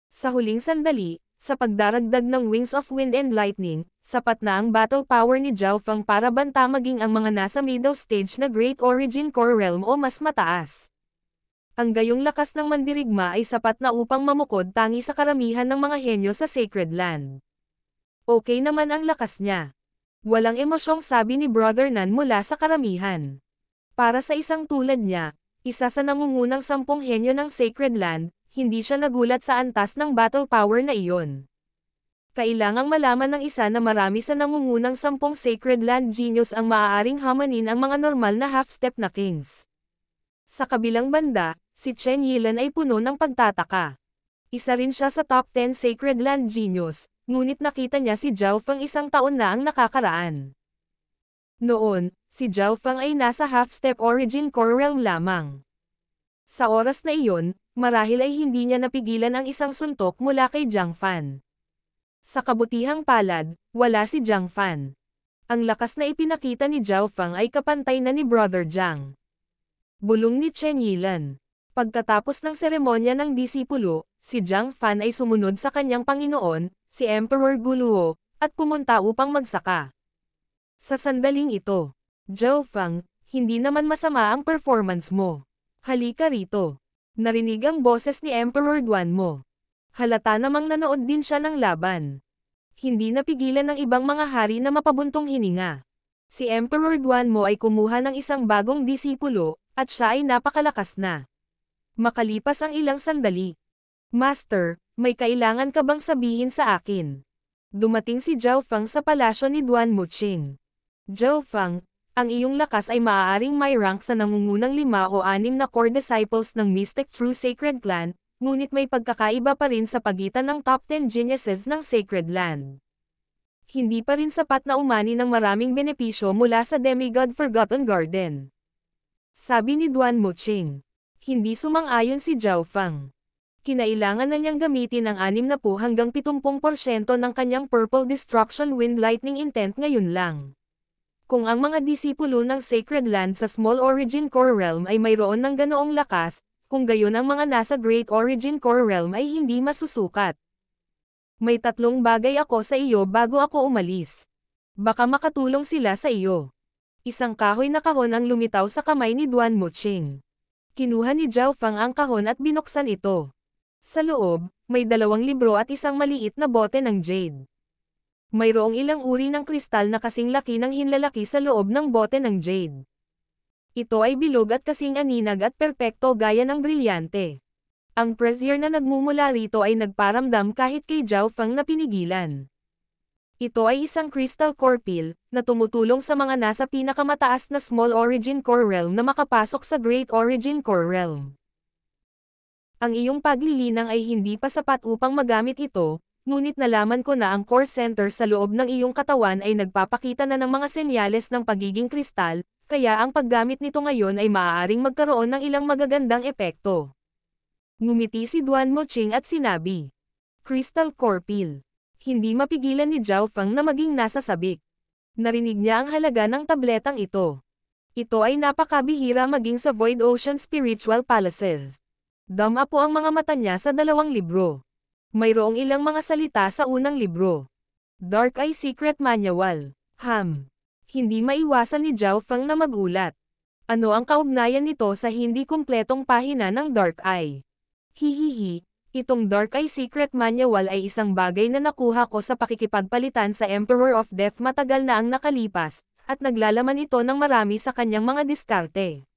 Sa huling sandali, sa pagdaragdag ng Wings of Wind and Lightning, sapat na ang battle power ni Zhao Feng para banta maging ang mga nasa middle stage na Great Origin Core Realm o mas mataas. Ang gayong lakas ng mandirigma ay sapat na upang mamukod tangi sa karamihan ng mga henyo sa Sacred Land. Okay naman ang lakas niya. Walang emosyong sabi ni Brother Nan mula sa karamihan. Para sa isang tulad niya, isa sa nangungunang 10 henyo ng Sacred Land, hindi siya nagulat sa antas ng battle power na iyon. Kailangang malaman ng isa na marami sa nangungunang 10 Sacred Land Genius ang maaaring hamanin ang mga normal na half-step na kings. Sa kabilang banda, si Chen Yilan ay puno ng pagtataka. Isa rin siya sa top 10 Sacred Land Genius, ngunit nakita niya si Zhao Feng 1 taon na ang nakakaraan. Noon, si Zhao Feng ay nasa half-step Origin Core Realm lamang. Sa oras na iyon, marahil ay hindi niya napigilan ang isang suntok mula kay Jiang Fan. Sa kabutihang palad, wala si Jiang Fan. Ang lakas na ipinakita ni Zhao Feng ay kapantay na ni Brother Jiang. Bulong ni Chen Yilan. Pagkatapos ng seremonya ng disipulo, si Jiang Fan ay sumunod sa kanyang Panginoon, si Emperor Guluo, at pumunta upang magsaka. Sa sandaling ito, Zhao Feng, hindi naman masama ang performance mo. Halika rito. Narinig ang boses ni Emperor Guanmo. Halata namang nanood din siya ng laban. Hindi napigilan ng ibang mga hari na mapabuntong hininga. Si Emperor Guanmo ay kumuha ng isang bagong disipulo, at siya ay napakalakas na. Makalipas ang ilang sandali. Master, may kailangan ka bang sabihin sa akin? Dumating si Zhao Feng sa palasyo ni Duan Muqing. Zhao Feng, ang iyong lakas ay maaaring may rank sa nangungunang 5 o 6 na core disciples ng Mystic True Sacred Clan, ngunit may pagkakaiba pa rin sa pagitan ng top 10 geniuses ng Sacred Land. Hindi pa rin sapat na umani ng maraming benepisyo mula sa Demigod Forgotten Garden. Sabi ni Duan Muqing. Hindi sumang-ayon si Zhao Feng. Kinailangan na niyang gamitin ang 60 hanggang 70% ng kanyang Purple Destruction Wind Lightning Intent ngayon lang. Kung ang mga disipulo ng Sacred Land sa Small Origin Core Realm ay mayroon ng ganoong lakas, kung gayon ang mga nasa Great Origin Core Realm ay hindi masusukat. May 3 bagay ako sa iyo bago ako umalis. Baka makatulong sila sa iyo. Isang kahoy na kahon ang lumitaw sa kamay ni Duan Muqing. Kinuha ni Zhao Feng ang kahon at binuksan ito. Sa loob, may 2 libro at isang maliit na bote ng jade. Mayroong ilang uri ng kristal na kasing laki ng hinlalaki sa loob ng bote ng jade. Ito ay bilog at kasing aninag at perpekto gaya ng brilyante. Ang pressure na nagmumula rito ay nagparamdam kahit kay Zhao Feng na pinigilan. Ito ay isang crystal core pill, na tumutulong sa mga nasa pinakamataas na Small Origin Core Realm na makapasok sa Great Origin Core Realm. Ang iyong paglilinang ay hindi pa sapat upang magamit ito, ngunit nalaman ko na ang core center sa loob ng iyong katawan ay nagpapakita na ng mga senyales ng pagiging kristal, kaya ang paggamit nito ngayon ay maaaring magkaroon ng ilang magagandang epekto. Ngumiti si Duan Muqing at sinabi, Crystal Core Pill. Hindi mapigilan ni Zhao Feng na maging nasa sabik. Narinig niya ang halaga ng tabletang ito. Ito ay napakabihira maging sa Void Ocean Spiritual Palaces. Dama po ang mga mata niya sa 2 libro. Mayroong ilang mga salita sa unang libro. Dark Eye Secret Manual. Hindi maiwasan ni Zhao Feng na magulat. Ano ang kaugnayan nito sa hindi kumpletong pahina ng Dark Eye? Hihihi. Itong Dark Eye Secret Manual ay isang bagay na nakuha ko sa pakikipagpalitan sa Emperor of Death matagal na ang nakalipas, at naglalaman ito ng marami sa kanyang mga diskarte.